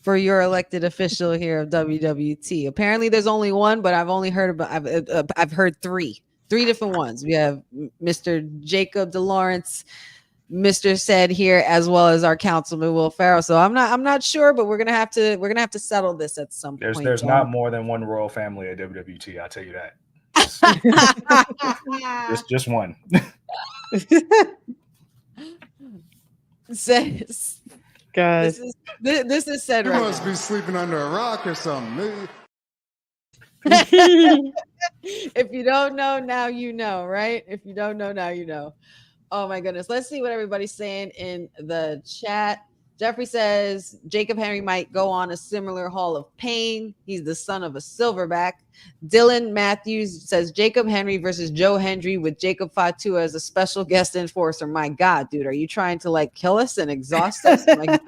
for your elected official here of WWT. Apparently there's only one, but I've only heard I've heard three different ones. We have Mr. Jacob DeLawrence, Mr. Said here, as well as our councilman Will Farrell. So I'm not sure, but we're gonna have to settle this at some point. There's not more than one royal family at WWT. I'll tell you that. just one. Says, guys, this is said. You right must now. be sleeping under a rock or something. If you don't know, now you know, right? If you don't know, now you know. Oh my goodness. Let's see what everybody's saying in the chat. Jeffrey says Jacob Henry might go on a similar Hall of Pain. He's the son of a silverback. Dylan Matthews says Jacob Henry versus Joe Hendry with Jacob Fatu as a special guest enforcer. My God, dude, are you trying to like kill us and exhaust us? Like,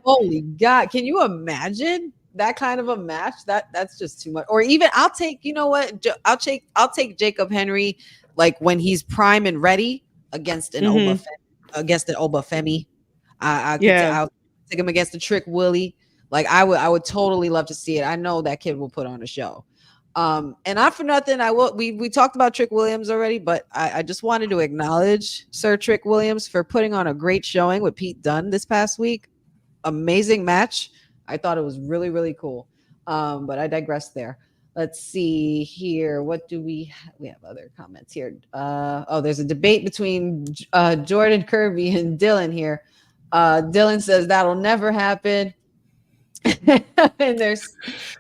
holy God. Can you imagine that kind of a match? That's just too much. Or even I'll take take Jacob Henry like when he's prime and ready against an Obafemi. I'll take him against the Trick Willie. Like I would totally love to see it. I know that kid will put on a show. And not for nothing, we talked about Trick Williams already, but I just wanted to acknowledge Sir Trick Williams for putting on a great showing with Pete Dunne this past week. Amazing match. I thought it was really, really cool. But I digress there. Let's see here. What do we have other comments here? There's a debate between Jordan Kirby and Dylan here. Dylan says that'll never happen. And there's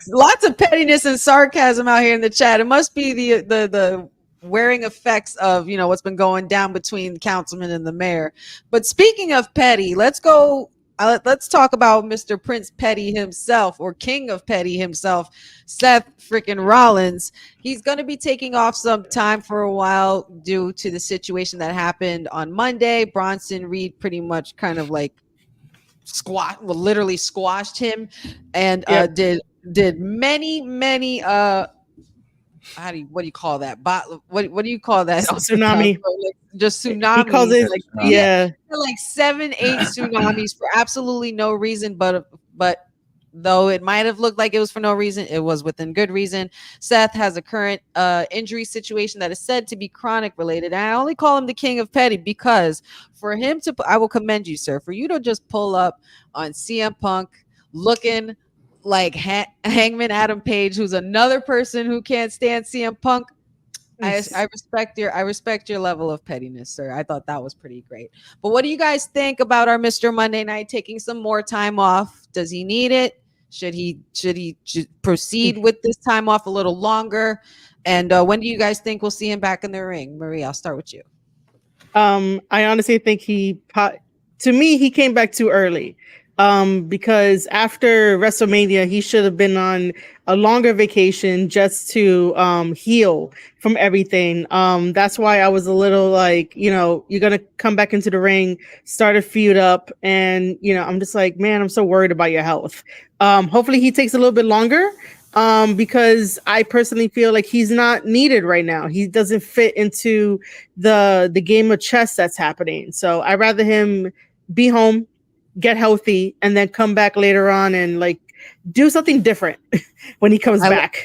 lots of pettiness and sarcasm out here in the chat. It must be the wearing effects of what's been going down between the councilman and the mayor. But speaking of petty, let's go. Let's talk about Mr. Prince Petty himself, or King of Petty himself, Seth freaking Rollins. He's going to be taking off some time for a while due to the situation that happened on Monday. Bronson Reed pretty much kind of like literally squashed him, and did many what do you call that? What do you call that? Tsunami. Just tsunami. He calls it, like 7-8 tsunamis for absolutely no reason, but though it might have looked like it was for no reason, it was within good reason. Seth has a current injury situation that is said to be chronic related. And I only call him the King of Petty because for him to, I will commend you, sir, for you to just pull up on CM Punk looking like Hangman Adam Page, who's another person who can't stand CM Punk. I respect your level of pettiness, sir. I thought that was pretty great. But what do you guys think about our Mr. Monday Night taking some more time off? Does he need it? Should he proceed with this time off a little longer? And when do you guys think we'll see him back in the ring? Marie, I'll start with you. I honestly think he came back too early. because after WrestleMania, he should have been on a longer vacation just to heal from everything. That's why I was a little like, you're gonna come back into the ring, start a feud up, and I'm just like, man, I'm so worried about your health. Hopefully he takes a little bit longer. Because I personally feel like he's not needed right now. He doesn't fit into the game of chess that's happening. So I'd rather him be home, get healthy, and then come back later on and like do something different when he comes I back.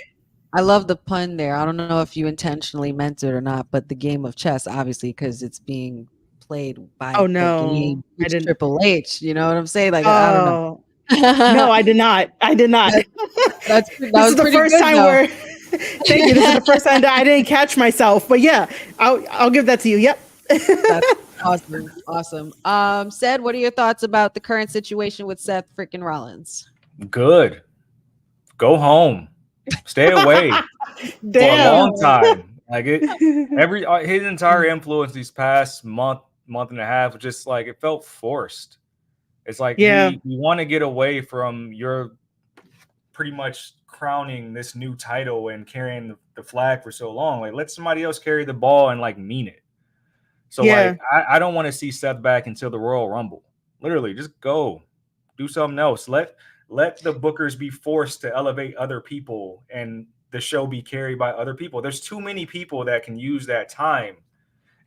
I love the pun there. I don't know if you intentionally meant it or not, but the game of chess, obviously, because it's being played Oh by the no, game, I which didn't. Triple H. You know what I'm saying? Like I don't know. Oh no, I did not. I did not. that, that This was is the pretty first good time though. where. Thank you. This is the first time that I didn't catch myself. But yeah, I'll give that to you. Yep. That's awesome. Awesome. Said, what are your thoughts about the current situation with Seth freaking Rollins? Good. Go home. Stay away for a Damn. long time. Like every his entire influence these past month and a half was just like it felt forced. It's like Yeah. we want to get away from your pretty much crowning this new title and carrying the flag for so long. Like let somebody else carry the ball and like mean it. So Yeah. like I don't want to see Seth back until the Royal Rumble. Literally, just go do something else. Let the bookers be forced to elevate other people and the show be carried by other people. There's too many people that can use that time.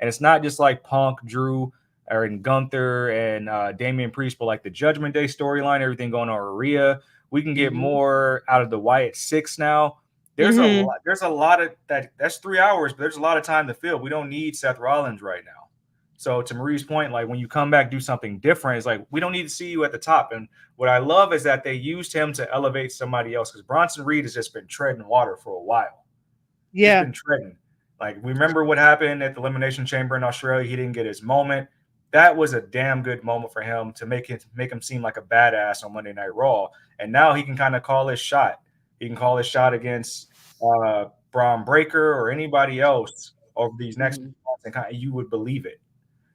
And it's not just like Punk, Drew, or in Gunther and Damian Priest, but like the Judgment Day storyline, everything going on Rhea. We can get Mhm. more out of the Wyatt Six now. Mm-hmm. There's a lot of that's 3 hours, but there's a lot of time to fill. We don't need Seth Rollins right now. So to Marie's point, like when you come back, do something different. It's like we don't need to see you at the top. And what I love is that they used him to elevate somebody else because Bronson Reed has just been treading water for a while. Just Yeah. been treading. Like, remember what happened at the Elimination Chamber in Australia? He didn't get his moment. That was a damn good moment for him to make him seem like a badass on Monday Night Raw. And now he can kind of call his shot. He can call his shot against Braun Breaker or anybody else over these next Mhm. months, and you would believe it.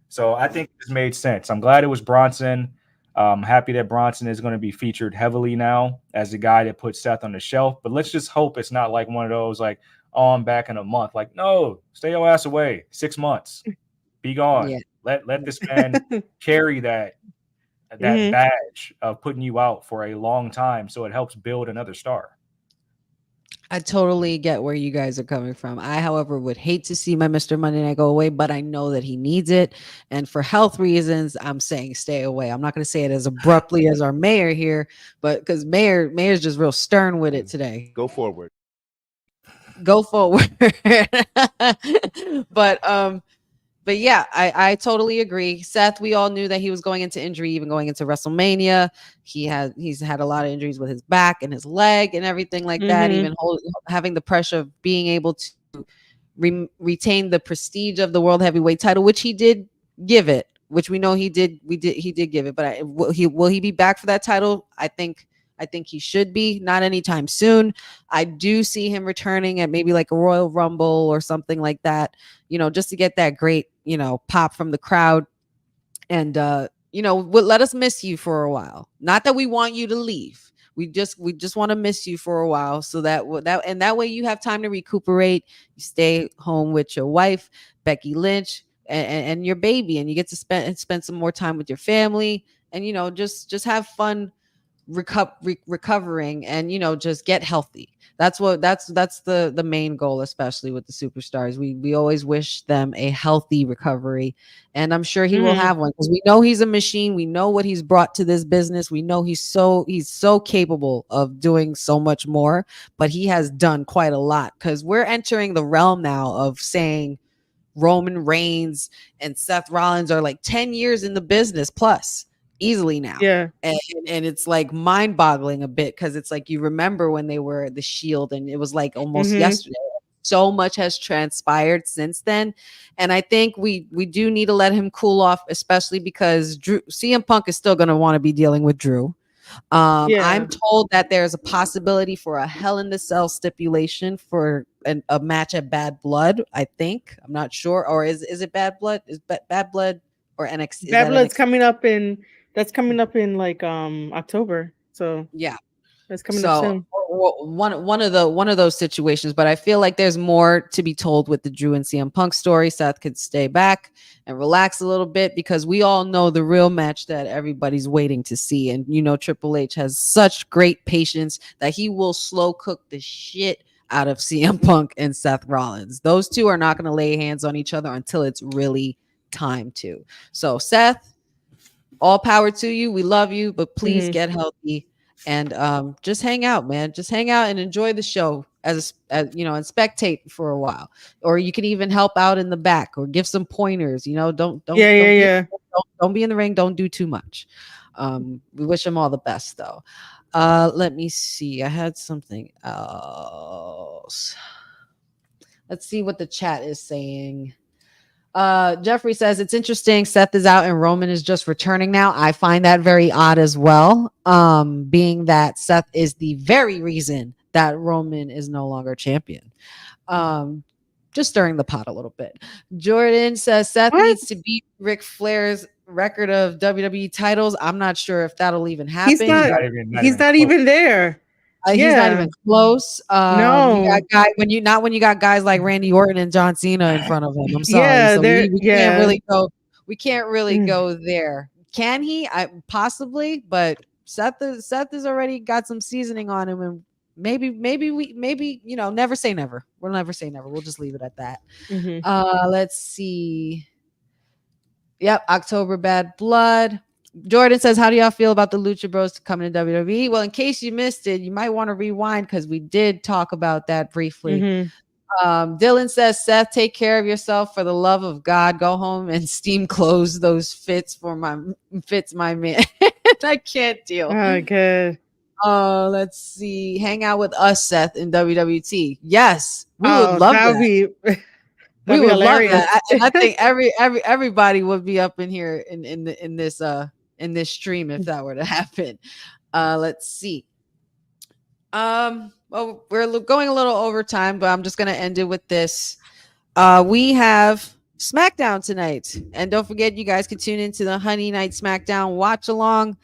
So I think this made sense. I'm glad it was Bronson. I'm happy that Bronson is going to be featured heavily now as the guy that put Seth on the shelf. But let's just hope it's not like one of those like, oh, I'm back in a month. Like, no, stay your ass away. 6 months. Be gone. Yeah. Let this man carry that Mm-hmm. badge of putting you out for a long time so it helps build another star. I totally get where you guys are coming from. I, however, would hate to see my Mr. Monday Night go away, but I know that he needs it. And for health reasons, I'm saying stay away. I'm not going to say it as abruptly as our mayor here, but because mayor's just real stern with it today. Go forward. Go forward. but but yeah, I totally agree. Seth, we all knew that he was going into injury, even going into WrestleMania. He's had a lot of injuries with his back and his leg and everything like that. Mm-hmm. Even having the pressure of being able to retain the prestige of the world heavyweight title, which he did give it, which we know he did. He did give it, but will he be back for that title? I think he should be, not anytime soon. I do see him returning at maybe like a Royal Rumble or something like that, just to get that great, pop from the crowd. And, let us miss you for a while. Not that we want you to leave. We just want to miss you for a while so that way you have time to recuperate. You stay home with your wife, Becky Lynch, and your baby, and you get to spend some more time with your family, and just have fun recovering, and just get healthy. That's the main goal, especially with the superstars. We always wish them a healthy recovery, and I'm sure he will Mm-hmm. have one, because we know he's a machine. We know what he's brought to this business. We know he's so capable of doing so much more, but he has done quite a lot, because we're entering the realm now of saying Roman Reigns and Seth Rollins are like 10 years in the business plus easily now. Yeah. And it's like mind-boggling a bit, because it's like you remember when they were the Shield and it was like almost Mm-hmm. yesterday. So much has transpired since then, and I think we do need to let him cool off, especially because CM Punk is still going to want to be dealing with Drew. Yeah. I'm told that there's a possibility for a Hell in the Cell stipulation for a match at Bad Blood. I think, I'm not sure, or is it Bad Blood? Is Bad Blood or NXT? Is Bad that Blood's NXT? coming up in That's coming up in like October. So Yeah. that's coming up So soon. one of those situations, but I feel like there's more to be told with the Drew and CM Punk story. Seth could stay back and relax a little bit because we all know the real match that everybody's waiting to see. And Triple H has such great patience that he will slow cook the shit out of CM Punk and Seth Rollins. Those two are not going to lay hands on each other until it's really time to. So Seth, all power to you. We love you, but please get healthy and just hang out, man. Just hang out and enjoy the show as and spectate for a while. Or you can even help out in the back or give some pointers. Don't be in the ring. Don't do too much. We wish him all the best, though. Let me see. I had something else. Let's see what the chat is saying. Jeffrey says it's interesting. Seth is out and Roman is just returning now. I find that very odd as well. Being that Seth is the very reason that Roman is no longer champion. Just stirring the pot a little bit. Jordan says Seth needs to beat Ric Flair's record of WWE titles. I'm not sure if that'll even happen. He's not even there. He's not even close. No, you got when you got guys like Randy Orton and John Cena in front of him. I'm sorry. Yeah, So we can't really go. We can't really go there. Can he? Possibly, but Seth has already got some seasoning on him, and maybe never say never. We'll never say never. We'll just leave it at that. Let's see. Yep, October Bad Blood. Jordan says, how do y'all feel about the Lucha Bros coming to WWE? Well, in case you missed it, you might want to rewind because we did talk about that briefly. Dylan says, Seth, take care of yourself for the love of God. Go home and steam clothes those fits my man. I can't deal. Okay. Let's see. Hang out with us, Seth, in WWT. Yes, we would love that. We would love that. I think everybody would be up in here in this stream if that were to happen. Let's see. Well, we're going a little over time, but I'm just gonna end it with this. We have SmackDown tonight, and don't forget, you guys can tune into the Honey Night SmackDown watch along.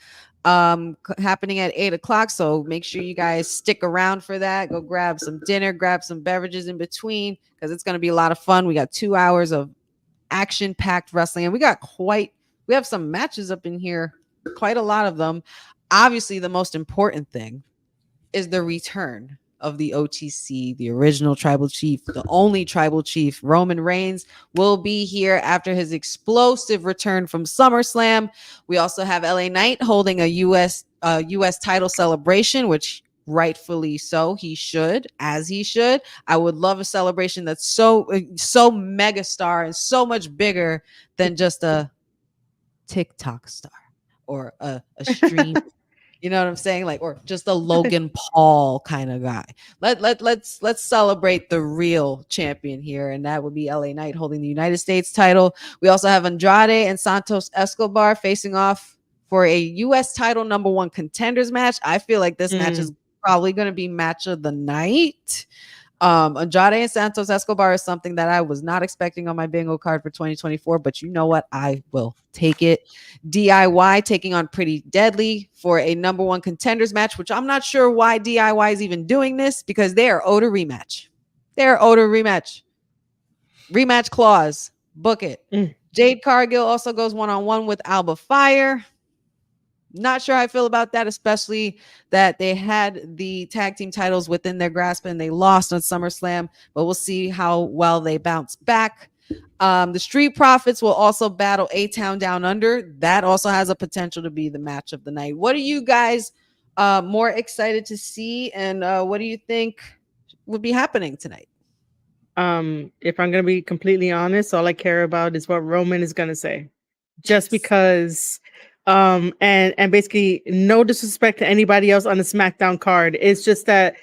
Happening at 8:00. So make sure you guys stick around for that. Go grab some dinner, grab some beverages in between because it's going to be a lot of fun. We got 2 hours of action-packed wrestling, and we have some matches up in here, quite a lot of them. Obviously, the most important thing is the return of the OTC, the original tribal chief, the only tribal chief. Roman Reigns will be here after his explosive return from SummerSlam. We also have LA Knight holding a US title celebration, which rightfully so, he should. I would love a celebration that's so megastar and so much bigger than just a TikTok star or a stream. You know what I'm saying? Or just a Logan Paul kind of guy. Let's celebrate the real champion here, and that would be LA Knight holding the United States title. We also have Andrade and Santos Escobar facing off for a U.S. title #1 contenders match. I feel like this match is probably going to be match of the night. Andrade and Santos Escobar is something that I was not expecting on my bingo card for 2024, but you know what? I will take it. DIY taking on Pretty Deadly for a #1 contenders match, which I'm not sure why DIY is even doing this because they are owed a rematch. Rematch clause. Book it. Jade Cargill also goes one-on-one with Alba Fire. Not sure how I feel about that, especially that they had the tag team titles within their grasp and they lost on SummerSlam, but we'll see how well they bounce back. The Street Profits will also battle A-Town Down Under. That also has a potential to be the match of the night. What are you guys more excited to see, and what do you think would be happening tonight? If I'm going to be completely honest, all I care about is what Roman is going to say. Just because... and basically no disrespect to anybody else on the SmackDown card. It's just that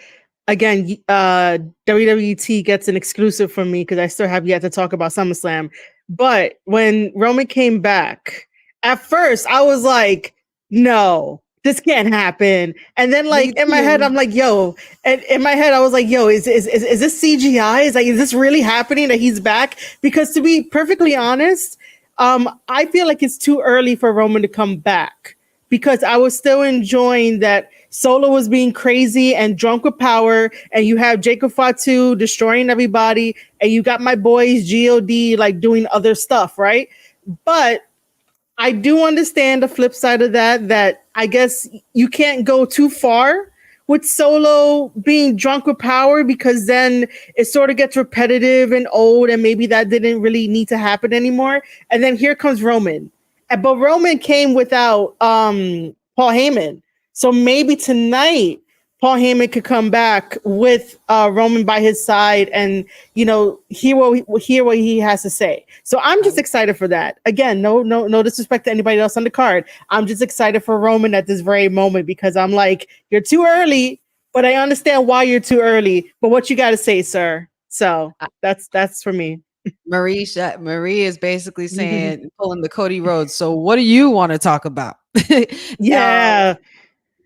again, WWT gets an exclusive from me because I still have yet to talk about SummerSlam. But when Roman came back, at first I was like, no, this can't happen. And then in my head, I'm like, yo, and in my head, I was like, yo, is this CGI? Is this really happening that he's back? Because to be perfectly honest, I feel like it's too early for Roman to come back because I was still enjoying that Solo was being crazy and drunk with power, and you have Jacob Fatu destroying everybody, and you got my boys God like doing other stuff, right? But I do understand the flip side of that, that I guess you can't go too far with Solo being drunk with power because then it sort of gets repetitive and old, and maybe that didn't really need to happen anymore. And then here comes Roman. But Roman came without Paul Heyman. So maybe tonight Paul Heyman could come back with Roman by his side and, hear what he has to say. So I'm just excited for that. Again, no disrespect to anybody else on the card. I'm just excited for Roman at this very moment because I'm like, you're too early, but I understand why you're too early. But what you got to say, sir? So that's for me. Marie is basically saying, pulling the Cody Rhodes. So what do you want to talk about? Yeah.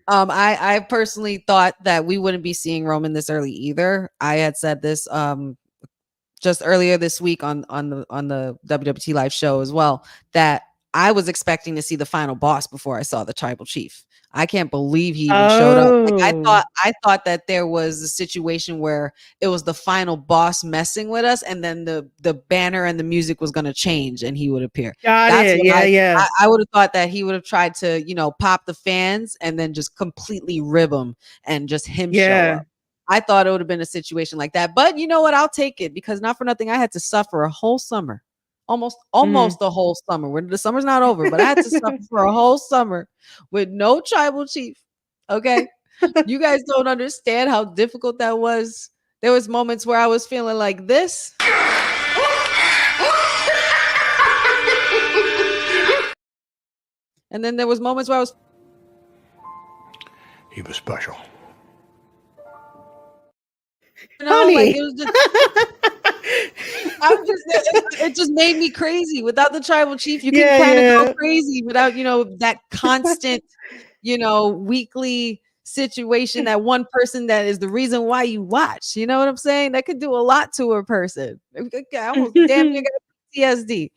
I personally thought that we wouldn't be seeing Roman this early either. I had said this just earlier this week on the WWT live show as well, that I was expecting to see the final boss before I saw the tribal chief. I can't believe he even showed up. Like, Oh. I thought that there was a situation where it was the final boss messing with us, and then the banner and the music was going to change, and he would appear. Got That's it. what Yeah, yeah. I would have thought, that he would have tried to, pop the fans and then just completely rib them and just him show Yeah. up. I thought it would have been a situation like that. But you know what? I'll take it, because not for nothing, I had to suffer a whole summer. Almost a whole summer. When the summer's not over, but I had to suffer for a whole summer with no tribal chief. Okay. You guys don't understand how difficult that was. There was moments where I was feeling like this. And then there was moments where I was He was special. Honey. like it was just it just made me crazy. Without the tribal chief, you can kind of go crazy without, that constant, weekly situation, that one person that is the reason why you watch. You know what I'm saying? That could do a lot to a person. I almost damn near got PTSD.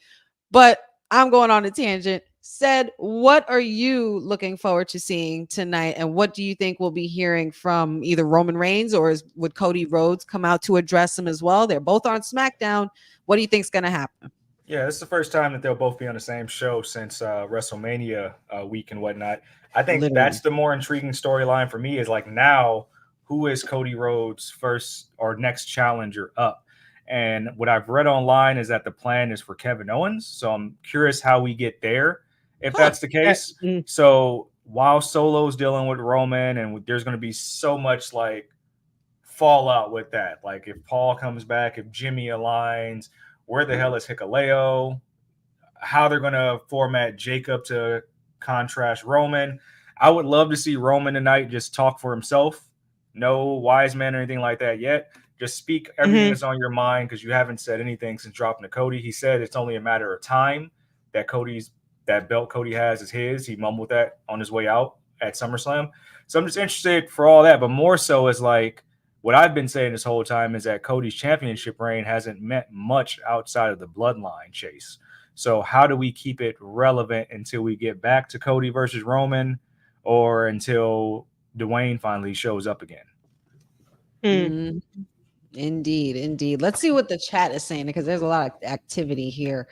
But I'm going on a tangent. Said, what are you looking forward to seeing tonight? And what do you think we'll be hearing from either Roman Reigns, or would Cody Rhodes come out to address him as well? They're both on SmackDown. What do you think's going to happen? Yeah, this is the first time that they'll both be on the same show since WrestleMania week and whatnot. I think Literally. that's the more intriguing storyline for me, is like, now, who is Cody Rhodes' first or next challenger up? And what I've read online is that the plan is for Kevin Owens. So I'm curious how we get there if that's the case. So while Solo's dealing with Roman, and there's going to be so much like fallout with that. Like, if Paul comes back, if Jimmy aligns, where the hell is Hikuleo? How they're going to format Jacob to contrast Roman. I would love to see Roman tonight just talk for himself. No wise man or anything like that yet. Just speak everything that's on your mind, because you haven't said anything since dropping to Cody. He said it's only a matter of time that that belt Cody has is his. He mumbled that on his way out at SummerSlam. So I'm just interested for all that, but more so is like, what I've been saying this whole time is that Cody's championship reign hasn't meant much outside of the bloodline chase. So how do we keep it relevant until we get back to Cody versus Roman, or until Dwayne finally shows up again? Indeed. Let's see what the chat is saying, because there's a lot of activity here.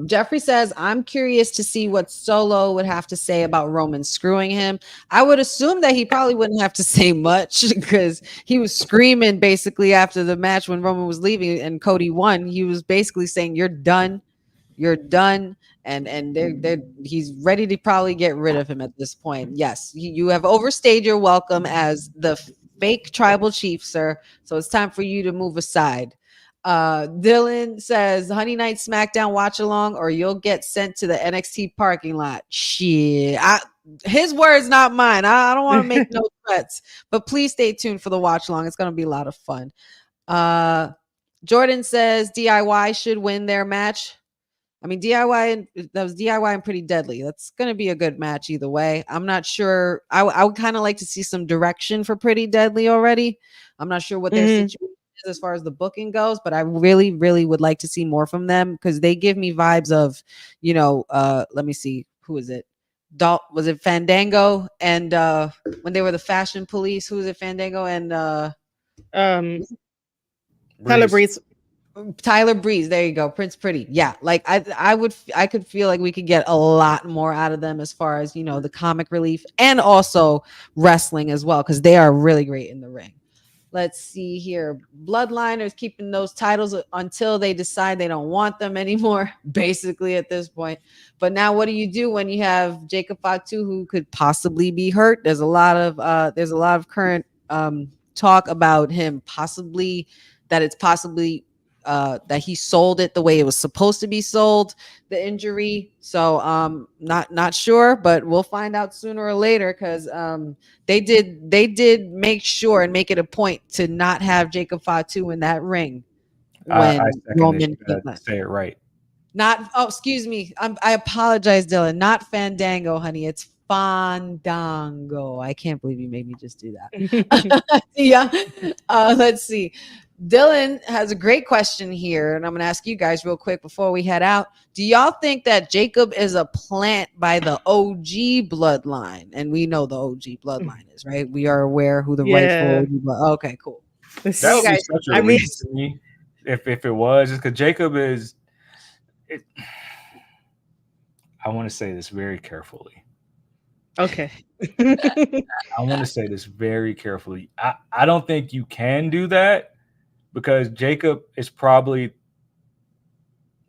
Jeffrey says, I'm curious to see what Solo would have to say about Roman screwing him. I would assume that he probably wouldn't have to say much, because he was screaming basically after the match when Roman was leaving and Cody won. He was basically saying, you're done. And he's ready to probably get rid of him at this point. Yes, you have overstayed your welcome as the fake tribal chief, sir. So it's time for you to move aside. Dylan says, Honey Night SmackDown watch along, or you'll get sent to the NXT parking lot. Shit. His words, not mine. I don't want to make no threats, but please stay tuned for the watch along. It's going to be a lot of fun. Jordan says DIY should win their match. I mean, that was DIY and Pretty Deadly. That's going to be a good match either way. I'm not sure. I would kind of like to see some direction for Pretty Deadly already. I'm not sure what their situation as far as the booking goes, but I really, really would like to see more from them because they give me vibes of, let me see, who is it? Was it Fandango and when they were the fashion police? Who was it? Fandango and Um, Tyler Breeze. Breeze. Tyler Breeze. There you go, Prince Pretty. Yeah, like I could feel like we could get a lot more out of them as far as the comic relief and also wrestling as well because they are really great in the ring. Let's see here. Bloodliners keeping those titles until they decide they don't want them anymore, basically at this point. But now what do you do when you have Jacob Fatu who could possibly be hurt? There's a lot of current talk about him possibly that it's possibly that he sold it the way it was supposed to be sold, the injury. So not sure, but we'll find out sooner or later because they did make sure and make it a point to not have Jacob Fatu in that ring I when second this. Roman You came gotta up. say it right. Not excuse me. I apologize, Dylan. Not Fandango, honey. It's Fandango. I can't believe you made me just do that. Yeah. Let's see. Dylan has a great question here, and I'm going to ask you guys real quick before we head out. Do y'all think that Jacob is a plant by the OG bloodline? And we know the OG bloodline is, right? We are aware who the rightful Yeah. OG blood. Okay, cool. That You would be guys, such a I mean, relief to me if it was, just because Jacob is. It, I want to say this very carefully. okay. I want to say this very carefully. I don't think you can do that because Jacob is probably,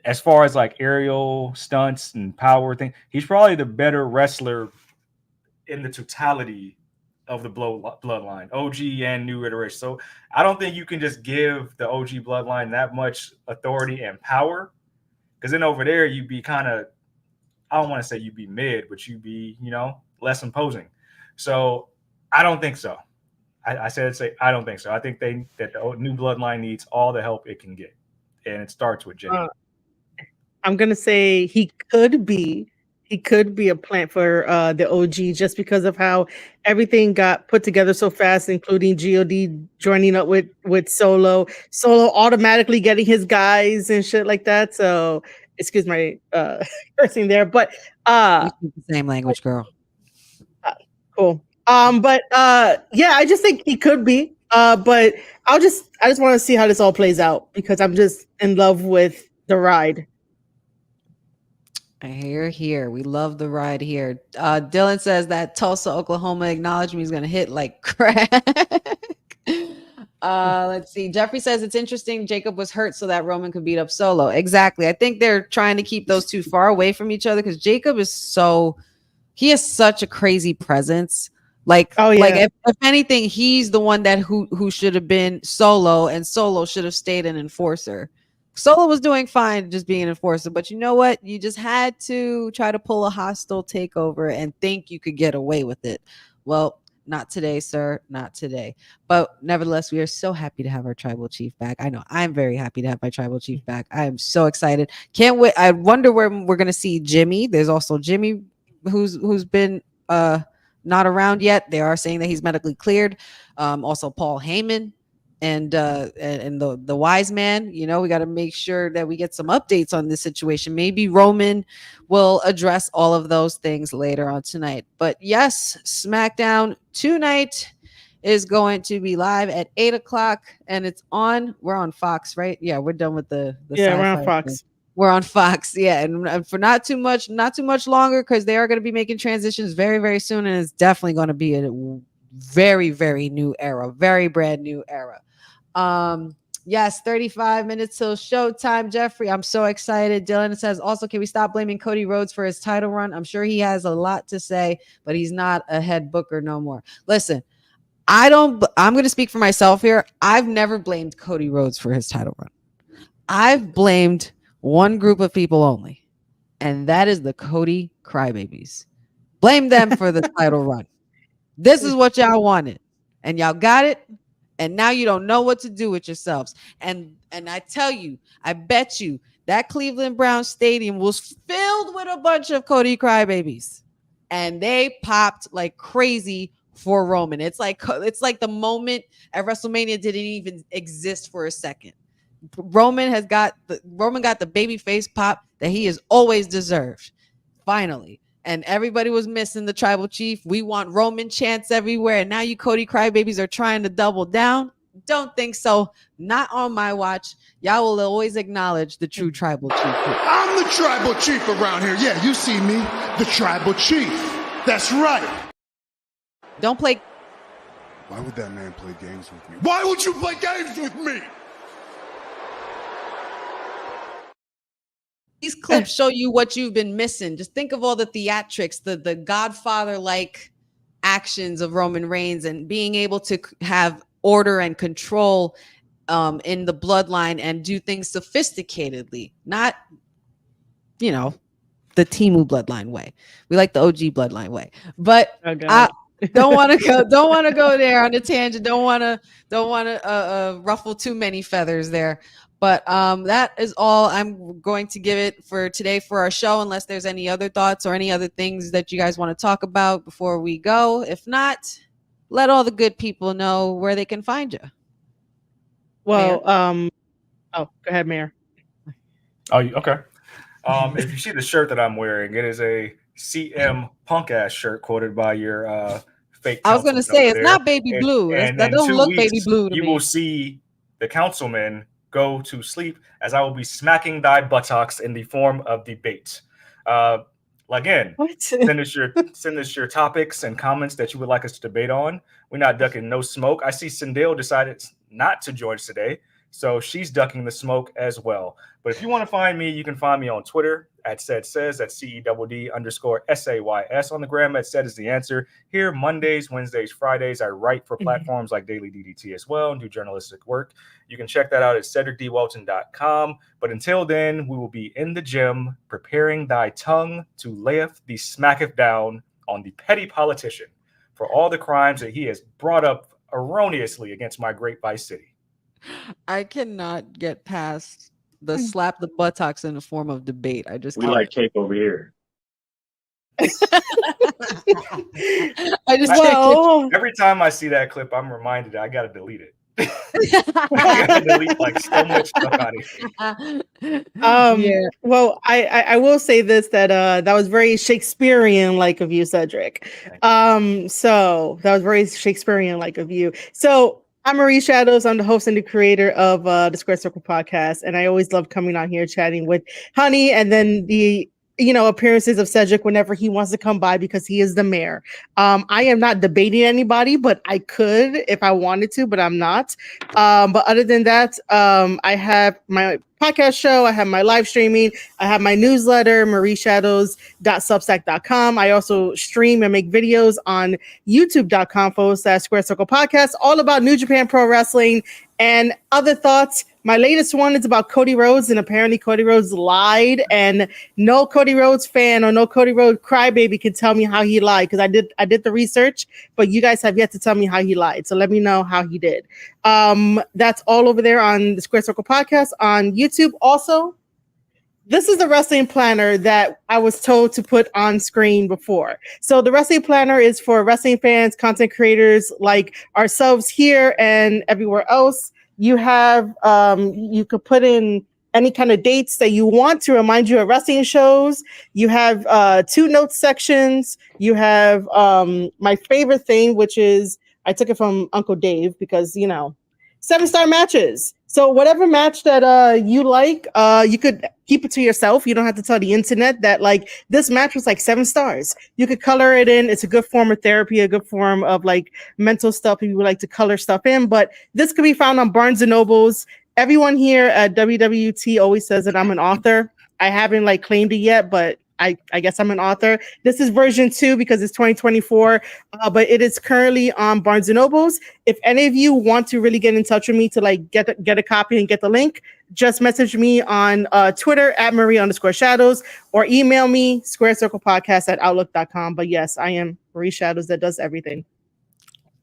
as far as like aerial stunts and power thing, he's probably the better wrestler in the totality of the bloodline, OG and new iteration. So I don't think you can just give the OG bloodline that much authority and power, because then over there you'd be kind of, I don't want to say you'd be mid, but you'd be, less imposing. So I don't think so. I said I don't think so. I think that the new bloodline needs all the help it can get, and it starts with Jacob. I'm gonna say he could be a plant for the OG just because of how everything got put together so fast, including God joining up with Solo automatically getting his guys and shit like that. So excuse my cursing there, but we speak the same language, girl. cool. But yeah, I just think he could be. But I just want to see how this all plays out because I'm just in love with the ride. Here. We love the ride here. Dylan says that Tulsa, Oklahoma acknowledgement is going to hit like crack. Let's see. Jeffrey says it's interesting. Jacob was hurt so that Roman could beat up Solo. Exactly. I think they're trying to keep those two far away from each other because Jacob he has such a crazy presence. Like, Oh, yeah. like if anything, he's the one that who should have been Solo, and Solo should have stayed an enforcer. Solo was doing fine just being an enforcer, but you know what? You just had to try to pull a hostile takeover and think you could get away with it. Well, not today, sir. Not today. But nevertheless, we are so happy to have our tribal chief back. I know I'm very happy to have my tribal chief back. I am so excited. Can't wait. I wonder where we're gonna see Jimmy. There's also Jimmy who's been not around yet. They are saying that he's medically cleared. Also Paul Heyman and the wise man. We got to make sure that we get some updates on this situation. Maybe Roman will address all of those things later on tonight. But yes, SmackDown tonight is going to be live at 8:00, and we're on Fox, right? Yeah, we're done with the Yeah, we're on sci-fi Fox. thing. We're on Fox, yeah, and for not too much longer because they are going to be making transitions very, very soon, and it's definitely going to be a very, very new era, very brand new era. Yes, 35 minutes till showtime, Jeffrey. I'm so excited. Dylan says, also, can we stop blaming Cody Rhodes for his title run? I'm sure he has a lot to say, but he's not a head booker no more. Listen, I'm going to speak for myself here. I've never blamed Cody Rhodes for his title run. I've blamed one group of people only, and that is the Cody Crybabies. Blame them for the title run. This is what y'all wanted, and y'all got it, and now you don't know what to do with yourselves. And I tell you, I bet you that Cleveland Browns stadium was filled with a bunch of Cody Crybabies, and they popped like crazy for Roman. It's like the moment at WrestleMania didn't even exist for a second. Roman got the baby face pop that he has always deserved. Finally. And everybody was missing the tribal chief. We want Roman chants everywhere. And now you Cody crybabies are trying to double down. Don't think so. Not on my watch. Y'all will always acknowledge the true tribal chief. I'm the tribal chief around here. Yeah, you see me, the tribal chief. That's right. Don't play. Why would that man play games with me? Why would you play games with me? These clips show you what you've been missing. Just think of all the theatrics, the Godfather-like actions of Roman Reigns and being able to have order and control in the bloodline and do things sophisticatedly, not, the Temu bloodline way. We like the OG bloodline way, but I don't want to go there on a tangent. Don't want to ruffle too many feathers there. But that is all I'm going to give it for today for our show, unless there's any other thoughts or any other things that you guys want to talk about before we go. If not, let all the good people know where they can find you. Well, go ahead, Mayor. Oh, okay. If you see the shirt that I'm wearing, it is a CM Punk ass shirt quoted by your fake. I was going to say it's not baby blue. And that don't look weeks, baby blue to you me. will see the councilman go to sleep as I will be smacking thy buttocks in the form of debate. Again, send us your topics and comments that you would like us to debate on. We're not ducking no smoke. I see Sindel decided not to join us today, so she's ducking the smoke as well. But if you want to find me, you can find me on Twitter at says, that's CEDD_SAYS. On the gram at said is the answer. Here, Mondays, Wednesdays, Fridays, I write for platforms like Daily DDT as well and do journalistic work. You can check that out at CedricDWalton.com. But until then, we will be in the gym preparing thy tongue to layeth the smacketh down on the petty politician for all the crimes that he has brought up erroneously against my great Vice City. I cannot get past the slap the buttocks in the form of debate. We like cake over here. Every time I see that clip, I'm reminded I gotta delete it. I gotta delete like so much stuff out of here. Well, I will say this, that that was very Shakespearean like of you, Cedric. So that was very Shakespearean like of you. So I'm Marie Shadows. I'm the host and the creator of the Square Circle podcast, and I always love coming on here chatting with Honey, and then the appearances of Cedric whenever he wants to come by because he is the mayor. I am not debating anybody, but I could if I wanted to, but I'm not. But other than that, I have my podcast show, I have my live streaming, I have my newsletter, marieshadows.substack.com. I also stream and make videos on youtube.com/Square Circle Podcast, all about New Japan Pro Wrestling and other thoughts. My latest one is about Cody Rhodes, and apparently Cody Rhodes lied, and no Cody Rhodes fan or no Cody Rhodes crybaby can tell me how he lied, because I did the research, but you guys have yet to tell me how he lied. So let me know how he did. That's all over there on the Square Circle Podcast on YouTube. Also, this is the wrestling planner that I was told to put on screen before. So the wrestling planner is for wrestling fans, content creators like ourselves here and everywhere else. You have, you could put in any kind of dates that you want to remind you of wrestling shows. You have 2 notes sections. You have my favorite thing, which is, I took it from Uncle Dave because, 7-star matches. So whatever match that you like, you could keep it to yourself. You don't have to tell the internet that this match was 7 stars. You could color it in. It's a good form of therapy, a good form of mental stuff if you would like to color stuff in. But this could be found on Barnes and Nobles. Everyone here at WWT always says that I'm an author. I haven't claimed it yet, but I guess I'm an author. This is version 2 because it's 2024, but it is currently on Barnes and Nobles. If any of you want to really get in touch with me to get a copy and get the link, just message me on Twitter at Marie_Shadows or email me squarecirclepodcast@outlook.com. But yes, I am Marie Shadows that does everything.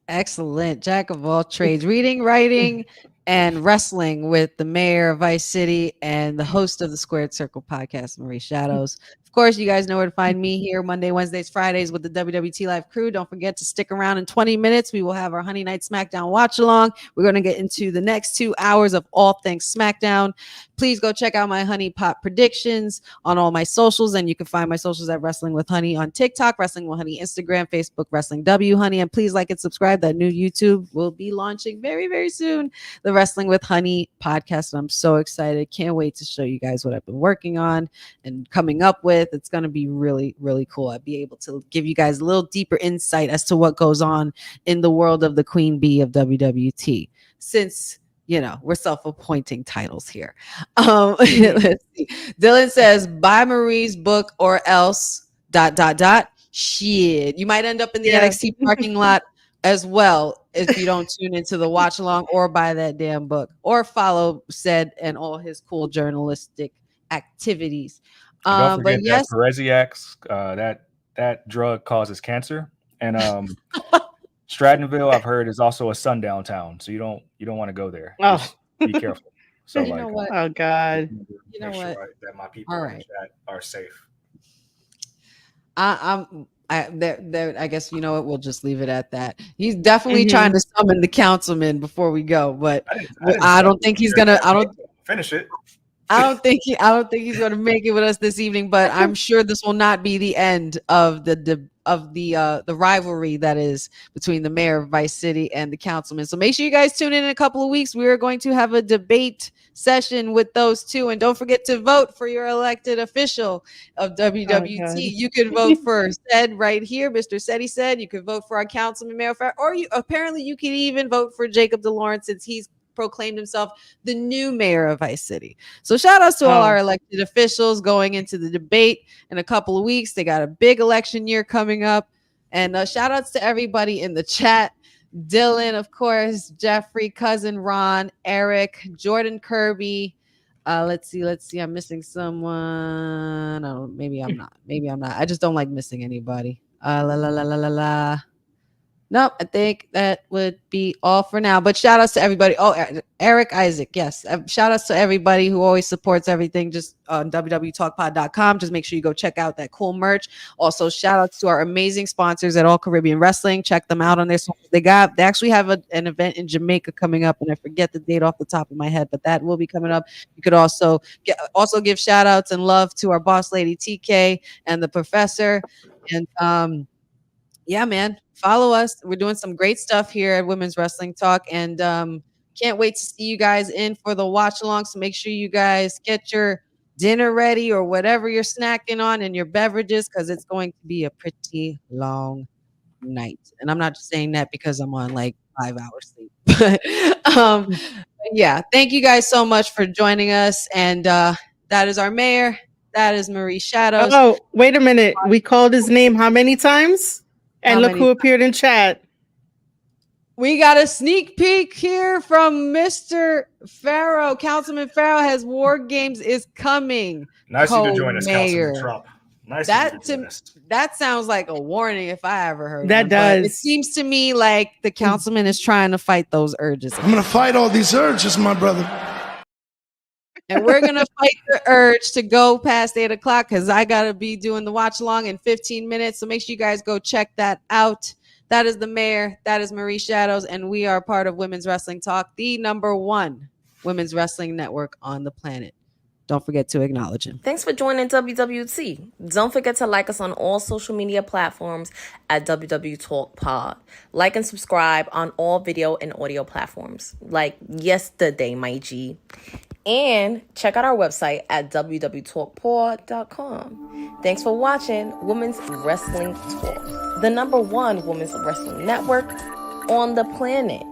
Excellent. Jack of all trades, reading, writing, and wrestling with the mayor of Vice City and the host of the Squared Circle podcast, Marie Shadows. Of course, you guys know where to find me here Monday, Wednesdays, Fridays with the WWT Live crew. Don't forget to stick around in 20 minutes. We will have our Honey Night SmackDown watch along. We're going to get into the next 2 hours of all things SmackDown. Please go check out my Honey Pot predictions on all my socials. And you can find my socials at Wrestling with Honey on TikTok, Wrestling with Honey Instagram, Facebook, Wrestling W Honey. And please like and subscribe. That new YouTube will be launching very, very soon. The Wrestling with Honey podcast. I'm so excited. Can't wait to show you guys what I've been working on and coming up with. It's going to be really, really cool. I'll be able to give you guys a little deeper insight as to what goes on in the world of the Queen Bee of WWT, since we're self-appointing titles here. Let's see. Dylan says, buy Marie's book or else ... Shit, you might end up in the NXT parking lot as well if you don't tune into the watch along or buy that damn book or follow said and all his cool journalistic activities. Don't forget But yes, that Pareziacs, that drug causes cancer, and Strattonville, I've heard, is also a sundown town, so you don't want to go there. Oh. Just be careful. So you know what? Oh God. You know make what? sure that my people All in right. the chat are safe. I guess you know what, we'll just leave it at that. He's definitely trying to summon the councilman before we go, but I don't think he's gonna. I don't finish it. I don't think he's going to make it with us this evening, but I'm sure this will not be the end of the rivalry that is between the mayor of Vice City and the councilman. So make sure you guys tune in a couple of weeks. We are going to have a debate session with those two, and don't forget to vote for your elected official of WWT. You can vote for Said right here, Mr. Seti said. You can vote for our councilman, Mayor Farr, or you can even vote for Jacob DeLawrence, since he's proclaimed himself the new mayor of Vice City. So shout outs to all our elected officials going into the debate in a couple of weeks. They got a big election year coming up. And shout outs to everybody in the chat. Dylan, of course, Jeffrey, cousin Ron, Eric, Jordan Kirby. Let's see. I'm missing someone. Oh, maybe I'm not. I just don't like missing anybody. Nope, I think that would be all for now. But shout outs to everybody. Oh, Eric Isaac, yes. Shout outs to everybody who always supports everything just on wwtalkpod.com. Just make sure you go check out that cool merch. Also, shout outs to our amazing sponsors at All Caribbean Wrestling. Check them out on their social. They actually have an event in Jamaica coming up, and I forget the date off the top of my head, but that will be coming up. You could also give shout outs and love to our boss lady TK and the professor. And yeah, man, follow us. We're doing some great stuff here at Women's Wrestling Talk, and can't wait to see you guys in for the watch along. So make sure you guys get your dinner ready or whatever you're snacking on and your beverages, because it's going to be a pretty long night. And I'm not just saying that because I'm on like 5 hours sleep. But yeah, thank you guys so much for joining us. And that is our mayor. That is Marie Shadows. Oh, wait a minute. We called his name how many times? And look who appeared in chat. We got a sneak peek here from Mr. Farrow. Councilman Farrow has War Games is coming. Nice of you to join us, Councilman Trump. Nice that sounds like a warning if I ever heard that. One. Does. But it seems to me like the councilman is trying to fight those urges. I'm going to fight all these urges, my brother. And we're going to fight the urge to go past 8 o'clock because I got to be doing the watch along in 15 minutes. So make sure you guys go check that out. That is the mayor. That is Marie Shadows. And we are part of Women's Wrestling Talk, the #1 women's wrestling network on the planet. Don't forget to acknowledge him. Thanks for joining WWT. Don't forget to like us on all social media platforms at wwtalkpod. Like and subscribe on all video and audio platforms like yesterday, my G. And check out our website at wwtalkpod.com. Thanks for watching Women's Wrestling Talk, the #1 women's wrestling network on the planet.